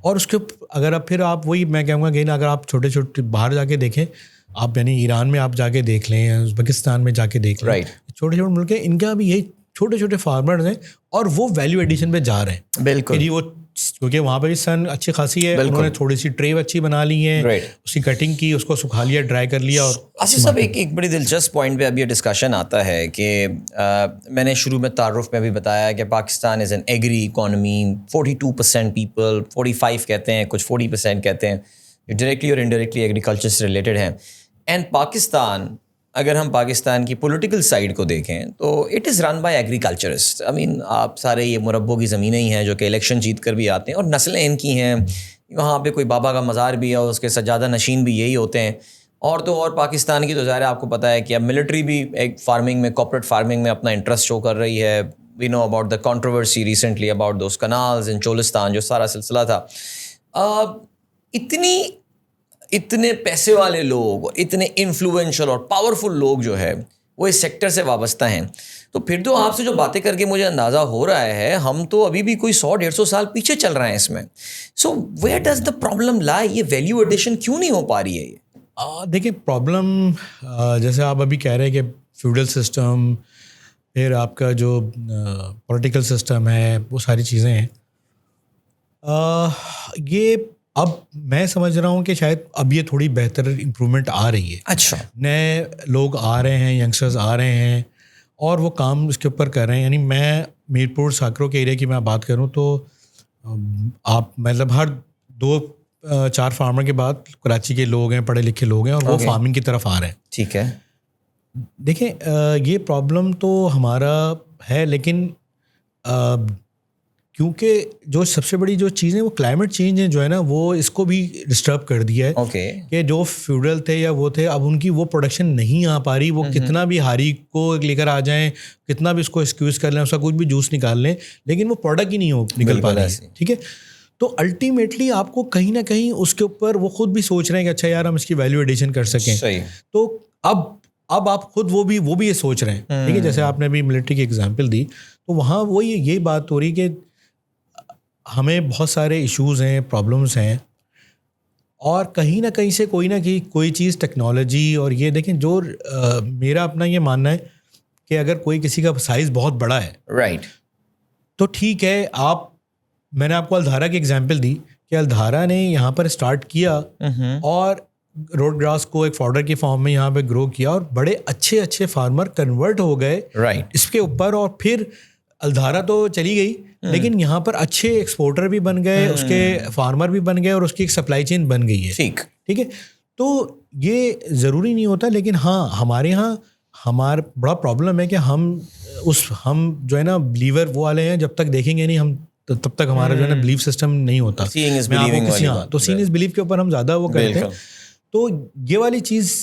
اور اس کے اگر اب پھر آپ وہی میں کہوں گا کہ اگر آپ چھوٹے چھوٹے باہر جا کے دیکھیں, آپ یعنی ایران میں آپ جا کے دیکھ لیں, ازبکستان میں جا کے دیکھ لیں, چھوٹے چھوٹے ملک ہیں, ان کا بھی یہی چھوٹے چھوٹے فارمرز ہیں اور وہ ویلیو ایڈیشن پہ جا رہے ہیں. بالکل جی, وہ کیونکہ وہاں پہ بھی سن اچھی خاصی ہے, انہوں نے تھوڑی سی ٹرے اچھی بنا لی ہیں, اس کی کٹنگ کی, اس کو سکھا لیا, ڈرائی کر لیا. اور آصف صاحب ایک بڑی دلچسپ پوائنٹ پہ اب یہ ڈسکشن آتا ہے کہ میں نے شروع میں تعارف میں بھی بتایا کہ Pakistan is an agri economy. 42% people, 45 کہتے ہیں, کچھ 40% کہتے ہیں جو ڈائریکٹلی اور انڈائریکٹلی ایگریکلچر سے ریلیٹڈ ہیں. اینڈ پاکستان, اگر ہم پاکستان کی پولیٹیکل سائڈ کو دیکھیں تو it is run by agriculturist. I mean آپ سارے یہ مربوں کی زمینیں ہی ہیں جو کہ الیکشن جیت کر بھی آتے ہیں, اور نسلیں ان کی ہیں. وہاں پہ کوئی بابا کا مزار بھی ہے اور اس کے سجادہ نشین بھی یہی ہوتے ہیں. اور تو اور پاکستان کی تو ظاہر ہے آپ کو پتہ ہے کہ اب ملٹری بھی ایک فارمنگ میں, کارپوریٹ فارمنگ میں اپنا انٹرسٹ شو کر رہی ہے. We know about the controversy recently about those canals in Cholistan, جو سارا سلسلہ تھا. اتنے پیسے والے لوگ, اتنے انفلوئنشل اور پاورفل لوگ جو ہے وہ اس سیکٹر سے وابستہ ہیں. تو پھر تو آپ سے جو باتیں کر کے مجھے اندازہ ہو رہا ہے ہم تو ابھی بھی کوئی 100-150 سال پیچھے چل رہے ہیں اس میں. سو ویئر ڈز دا پرابلم لائی؟ یہ ویلیو ایڈیشن کیوں نہیں ہو پا رہی ہے؟ یہ دیکھیں پرابلم جیسے آپ ابھی کہہ رہے ہیں کہ فیوڈل سسٹم, پھر آپ کا جو پولیٹیکل سسٹم ہے, وہ ساری چیزیں ہیں. یہ اب میں سمجھ رہا ہوں کہ شاید اب یہ تھوڑی بہتر امپرومنٹ آ رہی ہے. اچھا, نئے لوگ آ رہے ہیں, ینگسٹرز آ رہے ہیں اور وہ کام اس کے اوپر کر رہے ہیں. یعنی میں میرپور ساکرو کے ایریا کی میں بات کروں تو آپ مطلب ہر 2-4 فارمر کے بعد کراچی کے لوگ ہیں, پڑھے لکھے لوگ ہیں, اور وہ فارمنگ کی طرف آ رہے ہیں. ٹھیک ہے. دیکھیں یہ پرابلم تو ہمارا ہے, لیکن کیونکہ جو سب سے بڑی جو چیز ہے وہ کلائمیٹ چینج ہے جو ہے نا وہ اس کو بھی ڈسٹرب کر دیا ہے کہ جو فیوڈل تھے یا وہ تھے اب ان کی وہ پروڈکشن نہیں آ پا رہی. وہ کتنا بھی ہاری کو لے کر آ جائیں, کتنا بھی اس کو ایکسکیوز کر لیں, اس کا کچھ بھی جوس نکال لیں, لیکن وہ پروڈکٹ ہی نہیں نکل پا رہا ہے. ٹھیک ہے, تو الٹیمیٹلی آپ کو کہیں نہ کہیں اس کے اوپر وہ خود بھی سوچ رہے ہیں کہ اچھا یار ہم اس کی ویلیو ایڈیشن کر سکیں. تو اب آپ خود وہ بھی یہ سوچ رہے ہیں. ٹھیک ہے, جیسے آپ نے ابھی ملٹری کی ایگزامپل دی, تو وہاں وہ یہ بات ہو رہی کہ ہمیں بہت سارے ایشوز ہیں, پرابلمس ہیں, اور کہیں نہ کہیں سے کوئی نہ کوئی چیز ٹیکنالوجی. اور یہ دیکھیں جو میرا اپنا یہ ماننا ہے کہ اگر کوئی کسی کا سائز بہت بڑا ہے رائٹ تو ٹھیک ہے, میں نے آپ کو الدھارا کی ایگزامپل دی کہ الدھارا نے یہاں پر اسٹارٹ کیا اور روڈ گراس کو ایک فوڈر کی فارم میں یہاں پہ گرو کیا اور بڑے اچھے فارمر کنورٹ ہو گئے اس کے اوپر. اور پھر الدھارا تو چلی گئی لیکن یہاں پر اچھے ایکسپورٹر بھی بن گئے, اس کے فارمر بھی بن گئے, اور اس کی ایک سپلائی چین بن گئی ہے. ٹھیک ہے, تو یہ ضروری نہیں ہوتا, لیکن ہاں ہمارے یہاں ہمارا بڑا پرابلم ہے کہ ہم جو ہے نا بلیور وہ والے ہیں, جب تک دیکھیں گے نہیں ہم تب تک ہمارا جو ہے نا بلیف سسٹم نہیں ہوتا. تو سینگ از بلیو کے اوپر ہم زیادہ وہ کرتے ہیں. تو یہ والی چیز,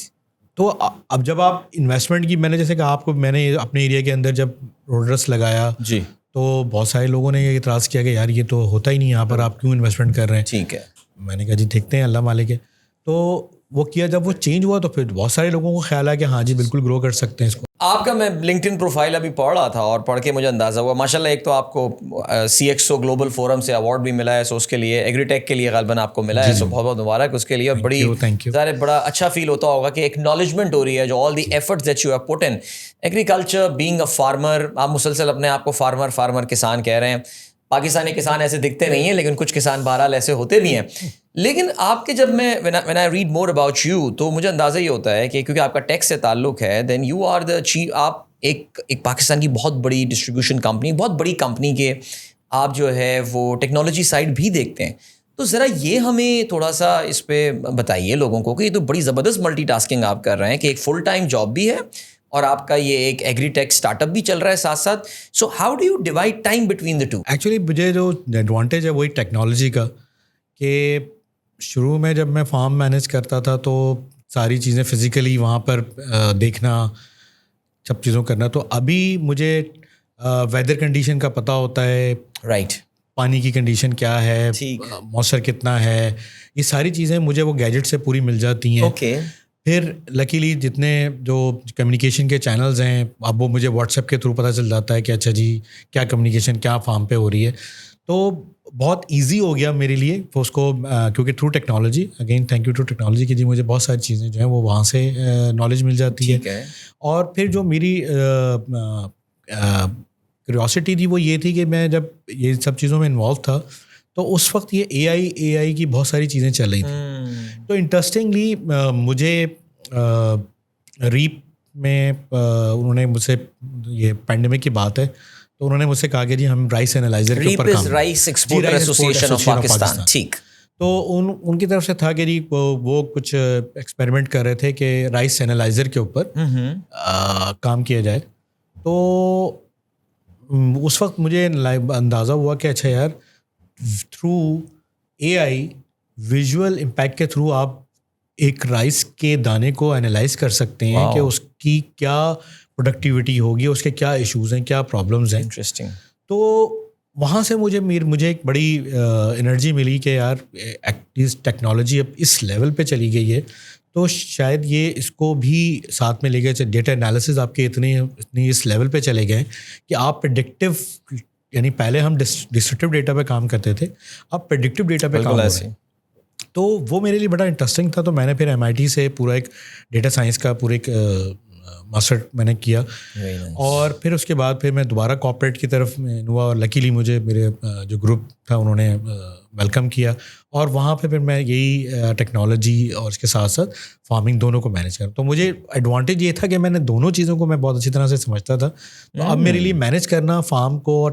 تو اب جب آپ انویسٹمنٹ کی, میں نے جیسے کہا آپ کو, میں نے اپنے ایریا کے اندر جب روڈرس لگایا جی تو بہت سارے لوگوں نے یہ اعتراض کیا کہ یار یہ تو ہوتا ہی نہیں یہاں پر, آپ کیوں انویسٹمنٹ کر رہے ہیں. ٹھیک ہے, میں نے کہا جی دیکھتے ہیں, اللہ مالک ہے. تو وہ کیا, جب وہ چینج ہوا تو پھر بہت سارے لوگوں کو خیال آیا کہ ہاں جی بالکل گرو کر سکتے ہیں اس کو. آپ کا میں لنکڈ ان پروفائل ابھی پڑھ رہا تھا اور پڑھ کے مجھے اندازہ ہوا ماشاءاللہ, ایک تو آپ کو CXO گلوبل فورم سے ایوارڈ بھی ملا ہے, سو اس کے لیے ایگری ٹیک کے لیے غالباً آپ کو ملا ہے, سو بہت بہت مبارک اس کے لیے. بڑی ظاہر بڑا اچھا فیل ہوتا ہوگا کہ ایکنالجمنٹ ہو رہی ہے جو all the efforts that you have put in agriculture, being a farmer. آپ مسلسل اپنے آپ کو فارمر کسان کہہ رہے ہیں. پاکستانی کسان ایسے دکھتے نہیں ہیں, لیکن کچھ کسان بہرحال ایسے ہوتے بھی ہیں. لیکن آپ کے جب میں when I read more about you تو مجھے اندازہ یہ ہوتا ہے کہ کیونکہ آپ کا ٹیک سے تعلق ہے, then you are the chief, آپ ایک پاکستان کی بہت بڑی ڈسٹریبیوشن کمپنی, بہت بڑی کمپنی کے آپ جو ہے وہ ٹیکنالوجی سائڈ بھی دیکھتے ہیں. تو ذرا یہ ہمیں تھوڑا سا اس پہ بتائیے لوگوں کو کہ یہ تو بڑی زبردست ملٹی ٹاسکنگ آپ کر رہے ہیں کہ ایک فل ٹائم جاب بھی ہے اور آپ کا یہ ایک ایگری ٹیک اسٹارٹ اپ بھی چل رہا ہے ساتھ ساتھ. So how do you divide time between the two? Actually مجھے جو ایڈوانٹیج ہے وہی ٹیکنالوجی کا, کہ شروع میں جب میں فارم مینیج کرتا تھا تو ساری چیزیں فزیکلی وہاں پر دیکھنا, سب چیزوں کرنا. تو ابھی مجھے ویدر کنڈیشن کا پتہ ہوتا ہے, رائٹ, پانی کی کنڈیشن کیا ہے, موسر کتنا ہے, یہ ساری چیزیں مجھے وہ گیجٹ سے پوری مل جاتی ہیں. پھر لکیلی جتنے جو کمیونیکیشن کے چینلز ہیں اب وہ مجھے واٹس ایپ کے تھرو پتہ چل جاتا ہے کہ اچھا جی کیا کمیونیکیشن کیا فارم پہ ہو رہی ہے. تو بہت ایزی ہو گیا میرے لیے اس کو, کیونکہ through technology, again thank you to technology کہ جی مجھے بہت ساری چیزیں جو ہیں وہ وہاں سے نالج مل جاتی ہے. اور پھر جو میری کیوریوسٹی تھی وہ یہ تھی کہ میں جب یہ سب چیزوں میں انوالو تھا تو اس وقت یہ اے آئی کی بہت ساری چیزیں چل رہی تھیں. تو انٹرسٹنگلی مجھے ریپ میں انہوں نے مجھ سے, یہ پینڈیمک کی بات ہے, تو انہوں نے مجھ سے کہا کہ جی ہم رائس اینالائزر کے اوپر کام, رائس ایکسپورٹر ایسوسی ایشن آف پاکستان. ٹھیک, تو ان کی طرف سے تھا کہ جی وہ کچھ ایکسپیریمنٹ کر رہے تھے کہ رائس اینالائزر کے اوپر کام کیا جائے. تو اس وقت مجھے اندازہ ہوا کہ اچھا یار through a I visual impact کے تھرو آپ ایک رائس کے دانے کو انالائز کر سکتے ہیں کہ اس کی کیا پروڈکٹیوٹی ہوگی, اس کے کیا ایشوز ہیں, کیا پرابلمز ہیں. انٹرسٹنگ. تو وہاں سے مجھے ایک بڑی انرجی ملی کہ یار ایٹ لیسٹ ٹیکنالوجی اب اس لیول پہ چلی گئی ہے تو شاید یہ اس کو بھی ساتھ میں لے گئے. ڈیٹا انالیسز آپ کے اتنے اس لیول پہ چلے گئے کہ آپ پریڈکٹیو, یعنی پہلے ہم ڈسکرپٹیو ڈیٹا پہ کام کرتے تھے, اب پریڈکٹیو ڈیٹا پہ کام ہو رہے ہیں. تو وہ میرے لیے بڑا انٹرسٹنگ تھا. تو میں نے پھر MIT سے پورا ایک ڈیٹا سائنس کا پورا ایک ماسٹر میں نے کیا, اور پھر اس کے بعد پھر میں دوبارہ کارپوریٹ کی طرف ہوا, اور لکیلی مجھے میرے جو گروپ تھا انہوں نے ویلکم کیا, اور وہاں پہ پھر میں یہی ٹیکنالوجی اور اس کے ساتھ ساتھ فارمنگ دونوں کو مینیج کرا. تو مجھے ایڈوانٹیج یہ تھا کہ میں نے دونوں چیزوں کو میں بہت اچھی طرح سے سمجھتا تھا. تو اب میرے لیے مینیج کرنا فارم کو اور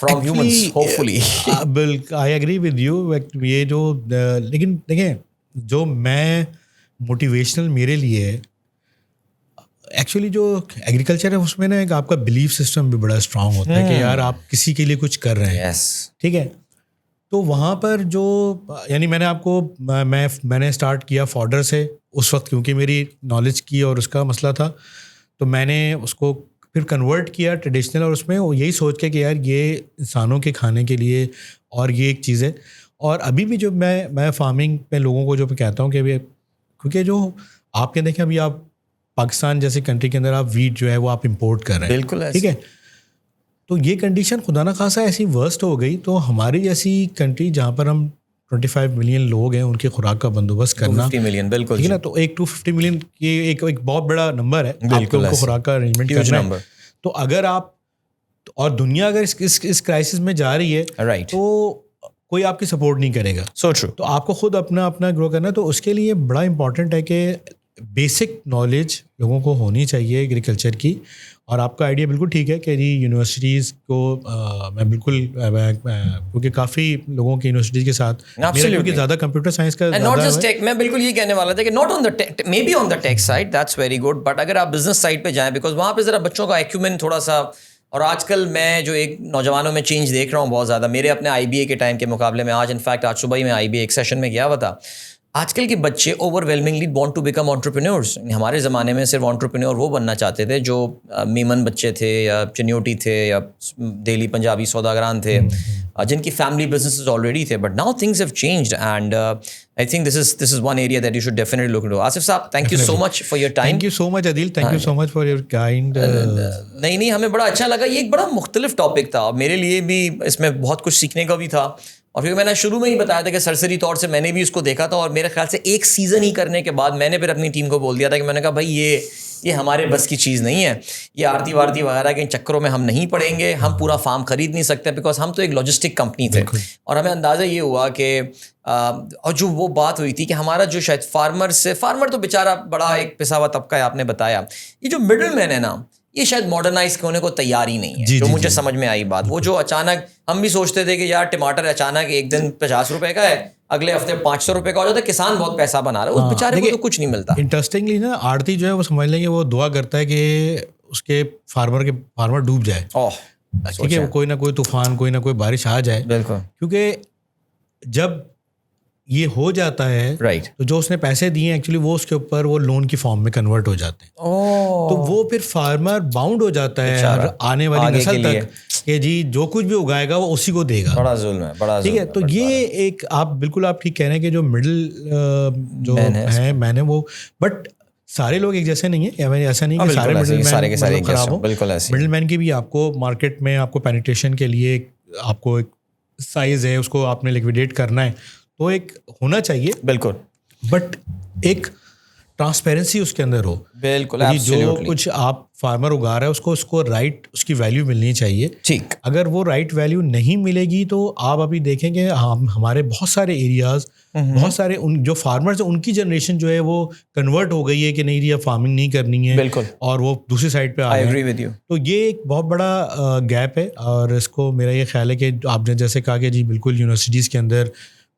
from humans, hopefully. I agree with you. یہ جو لیکن دیکھیں جو میں موٹیویشنل میرے لیے ایکچولی جو ایگریکلچر ہے اس میں نا ایک آپ کا بلیف سسٹم بھی بڑا اسٹرانگ ہوتا ہے کہ یار آپ کسی کے لیے کچھ کر رہے ہیں. ٹھیک ہے, تو وہاں پر جو یعنی میں نے آپ کو میں نے اسٹارٹ کیا فاڈر سے اس وقت, کیونکہ میری نالج کی اور اس کا مسئلہ تھا, تو میں نے اس کو پھر کنورٹ کیا ٹریڈیشنل, اور اس میں یہی سوچ کے کہ یار یہ انسانوں کے کھانے کے لیے اور یہ ایک چیز ہے. اور ابھی بھی جو میں فارمنگ میں لوگوں کو جو کہتا ہوں کہ کیونکہ جو آپ کے دیکھیں ابھی آپ پاکستان جیسے کنٹری کے اندر آپ ویٹ جو ہے وہ آپ امپورٹ کر رہے ہیں, بالکل ٹھیک ہے, تو یہ کنڈیشن خدا نہ خاصا ایسی ورسٹ ہو گئی, تو ہماری جیسی کنٹری جہاں پر ہم 25 ملین لوگ ہیں ان کی خوراک کا بندوبست کرنا, 250 ملین, بالکل ٹھیک ہے نا, تو ایک 250 ملین یہ ایک بہت بڑا نمبر ہے آپ کو ان کو خوراک کا ارینجمنٹ کرنا ہے. تو اگر آپ اور دنیا اگر اس کرائسس میں جا رہی ہے تو کوئی آپ کی سپورٹ نہیں کرے گا. So true. تو آپ کو خود اپنا گرو کرنا ہے, تو اس کے لیے بڑا امپورٹنٹ ہے کہ بیسک نالج لوگوں کو ہونی چاہیے ایگریکلچر کی. اور آپ کا آئیڈیا بالکل ٹھیک ہے کہ جی یونیورسٹیز کو میں بالکل کیونکہ کافی لوگوں کی یونیورسٹیز کے ساتھ میرا کیونکہ زیادہ کمپیوٹر سائنس کا ناٹ جسٹ ٹیک, میں بالکل یہ کہنے والا تھا کہ not on the tech, may be on the tech side, that's very good, but اگر آپ بزنس سائڈ پہ جائیں, بیکاز وہاں پہ ذرا بچوں کا ایکیومن تھوڑا سا, اور آج کل میں جو ایک نوجوانوں میں چینج دیکھ رہا ہوں بہت زیادہ میرے اپنے آئی بی اے کے ٹائم کے مقابلے میں, آج انفیکٹ آج صبح ہی میں آئی بی اے ایک سیشن میں گیا ہوا تھا. آج کل کے بچے overwhelmingly want to become entrepreneurs. ہمارے زمانے میں صرف انٹرپرینور وہ بننا چاہتے تھے جو میمن بچے تھے یا چنیوٹی تھے یا دہلی پنجابی سوداگران تھے جن کی فیملی بزنسز آلریڈی تھے. But now things have changed and I think this is one area that you should definitely look into. Asif Saab, thank you so much for your time. Thank you so much Adil, thank you so much for your kind. نہیں ہمیں بڑا اچھا لگا, یہ ایک بڑا مختلف topic تھا, میرے لیے بھی اس میں بہت کچھ سیکھنے کا بھی تھا. اور پھر میں نے شروع میں ہی بتایا تھا کہ سرسری طور سے میں نے بھی اس کو دیکھا تھا, اور میرے خیال سے ایک سیزن ہی کرنے کے بعد میں نے پھر اپنی ٹیم کو بول دیا تھا کہ میں نے کہا بھائی یہ ہمارے بس کی چیز نہیں ہے, یہ آرتی وارتی وغیرہ کے چکروں میں ہم نہیں پڑیں گے, ہم پورا فارم خرید نہیں سکتے, بیکاز ہم تو ایک لاجسٹک کمپنی تھے. اور ہمیں اندازہ یہ ہوا کہ اور جو وہ بات ہوئی تھی کہ ہمارا جو شاید فارمر تو بیچارہ بڑا ایک پسا ہوا طبقہ ہے, آپ نے بتایا, یہ جو مڈل مین ہے نا, یہ شاید ماڈرنائز ہونے کو تیار ہی نہیں ہے. جو مجھے سمجھ میں آئی بات, وہ جو اچانک ہم بھی سوچتے تھے کہ یار ٹماٹر اچانک ایک دن 50 روپے کا ہے, اگلے ہفتے 500 روپے کا ہو جاتا ہے, کسان بہت پیسہ بنا رہا ہے, اس بیچارے کو تو کچھ نہیں ملتا. انٹرسٹنگلی نا آڑتی جو ہے وہ سمجھ لیں گے وہ دعا کرتا ہے کہ اس کے فارمر ڈوب جائے, ٹھیک ہے, کوئی نہ کوئی طوفان کوئی نہ کوئی بارش آ جائے. بالکل, کیونکہ جب یہ ہو جاتا ہے تو جو اس نے پیسے دیے ایکچولی وہ اس کے اوپر وہ لون کی فارم میں کنورٹ ہو جاتے ہیں. تو وہ پھر فارمر باؤنڈ ہو جاتا ہے آنے والی نسل تک کہ جی جو کچھ بھی اگائے گا وہ اسی کو دے گا. بڑا ظلم ہے, بڑا ٹھیک ہے. تو یہ ایک آپ بالکل آپ ٹھیک کہہ رہے ہیں کہ جو مڈل جو ہے میں نے وہ, بٹ سارے لوگ ایک جیسے نہیں ہیں, ایسا نہیں کہ سارے مڈل مین خراب ہوں. مڈل مین کی بھی آپ کو مارکیٹ میں آپ کو پینیٹریشن کے لیے آپ کو ایک سائز ہے, اس کو آپ نے لیکویڈیٹ کرنا ہے, تو ایک ہونا چاہیے. بالکل, بٹ ایک ٹرانسپیرنسی اس کے اندر ہو. بالکل, جو کچھ آپ فارمر اگا رہا ہے اس کو رائٹ اس کی ویلیو ملنی چاہیے. ٹھیک, اگر وہ رائٹ ویلیو نہیں ملے گی تو آپ ابھی دیکھیں گے ہمارے بہت سارے ایریاز, بہت سارے جو فارمرز ہیں ان کی جنریشن جو ہے وہ کنورٹ ہو گئی ہے کہ نہیں یہ فارمنگ نہیں کرنی ہے. بالکل, اور وہ دوسری سائڈ پہ آ گئے ہیں. تو یہ ایک بہت بڑا گیپ ہے, اور اس کو میرا یہ خیال ہے کہ آپ نے جیسے کہا کہ جی بالکل یونیورسٹیز کے اندر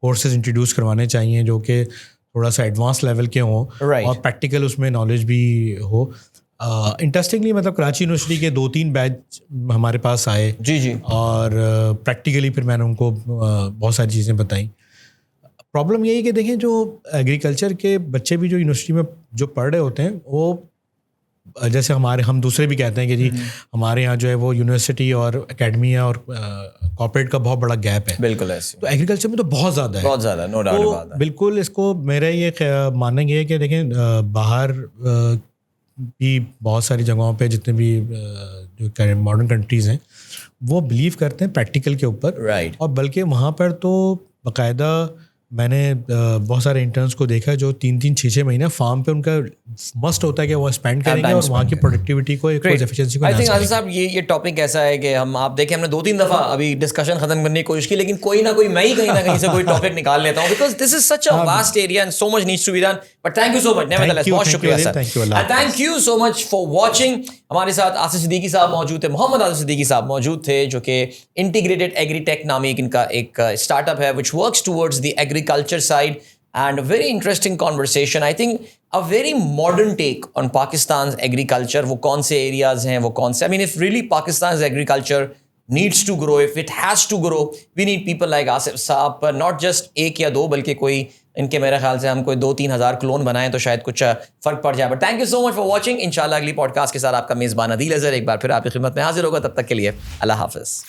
کورسز انٹروڈیوس کروانے چاہیے جو کہ تھوڑا سا ایڈوانس لیول کے ہوں, اور پریکٹیکل اس میں نالج بھی ہو. انٹرسٹنگلی مطلب کراچی یونیورسٹی کے 2-3 بیچ ہمارے پاس آئے, جی, اور پریکٹیکلی پھر میں نے ان کو بہت ساری چیزیں بتائیں. پرابلم یہی کہ دیکھیں جو ایگریکلچر کے بچے بھی جو یونیورسٹی میں جو پڑھ رہے ہوتے ہیں وہ جیسے ہم دوسرے بھی کہتے ہیں کہ جی ہمارے یہاں جو ہے وہ یونیورسٹی اور اکیڈمیا اور کارپوریٹ کا بہت بڑا گیپ ہے. بالکل ایسے, تو ایگریکلچر میں تو بہت زیادہ ہے, بہت زیادہ, نو ڈاؤٹ اباؤٹ دیٹ. بالکل, اس کو میرا یہ ماننا یہ ہے کہ دیکھیں باہر بھی بہت ساری جگہوں پہ جتنے بھی جو ماڈرن کنٹریز ہیں وہ بلیو کرتے ہیں پریکٹیکل کے اوپر. رائٹ, اور بلکہ وہاں پر تو باقاعدہ میں نے بہت سارے انٹرنس کو دیکھا جو 3-3, 6-6 مہینے فارم پہ ان کا مسٹ ہوتا ہے کہ وہ اسپینڈ کریں گے اور وہاں کی پروڈکٹیوٹی کو ایفیشنسی کو. آئی تھنک عاصف صاحب یہ ٹاپک ایسا ہے کہ آپ دیکھیں ہم نے 2-3 دفعہ ابھی ڈسکشن ختم کرنے کی کوشش کی, لیکن کوئی نہ کوئی میں ہی کہیں نہ کہیں سے کوئی ٹاپک نکال لیتا ہوں, because this is such a vast area and so much needs to be done. But thank you so much. Nevertheless, بہت شکریہ سر. Thank you. And thank you so much for watching. ہمارے ساتھ آصف صدیقی صاحب موجود تھے, محمد آصف صدیقی صاحب موجود تھے, جو کہ انٹیگریٹڈ ایگری ٹیک نامی ان کا ایک اسٹارٹ اپ ہے which works towards the agriculture side. And a very interesting conversation. I think a very modern take on Pakistan's agriculture. وہ کون سے areas ہیں, وہ کون سے, I mean if really Pakistan's agriculture needs to grow, if it has to grow, we need people like Asif صاحب, پر not just ایک یا دو, بلکہ کوئی ان کے میرے خیال سے ہم کوئی 2-3 ہزار کلون بنائیں تو شاید کچھ فرق پڑ جائے. But thank you so much for watching. انشاءاللہ اگلی پوڈ کاسٹ کے ساتھ آپ کا میزبان عدیل اظہر ایک بار پھر آپ کی خدمت میں حاضر ہوگا. تب تک کے لیے اللہ حافظ.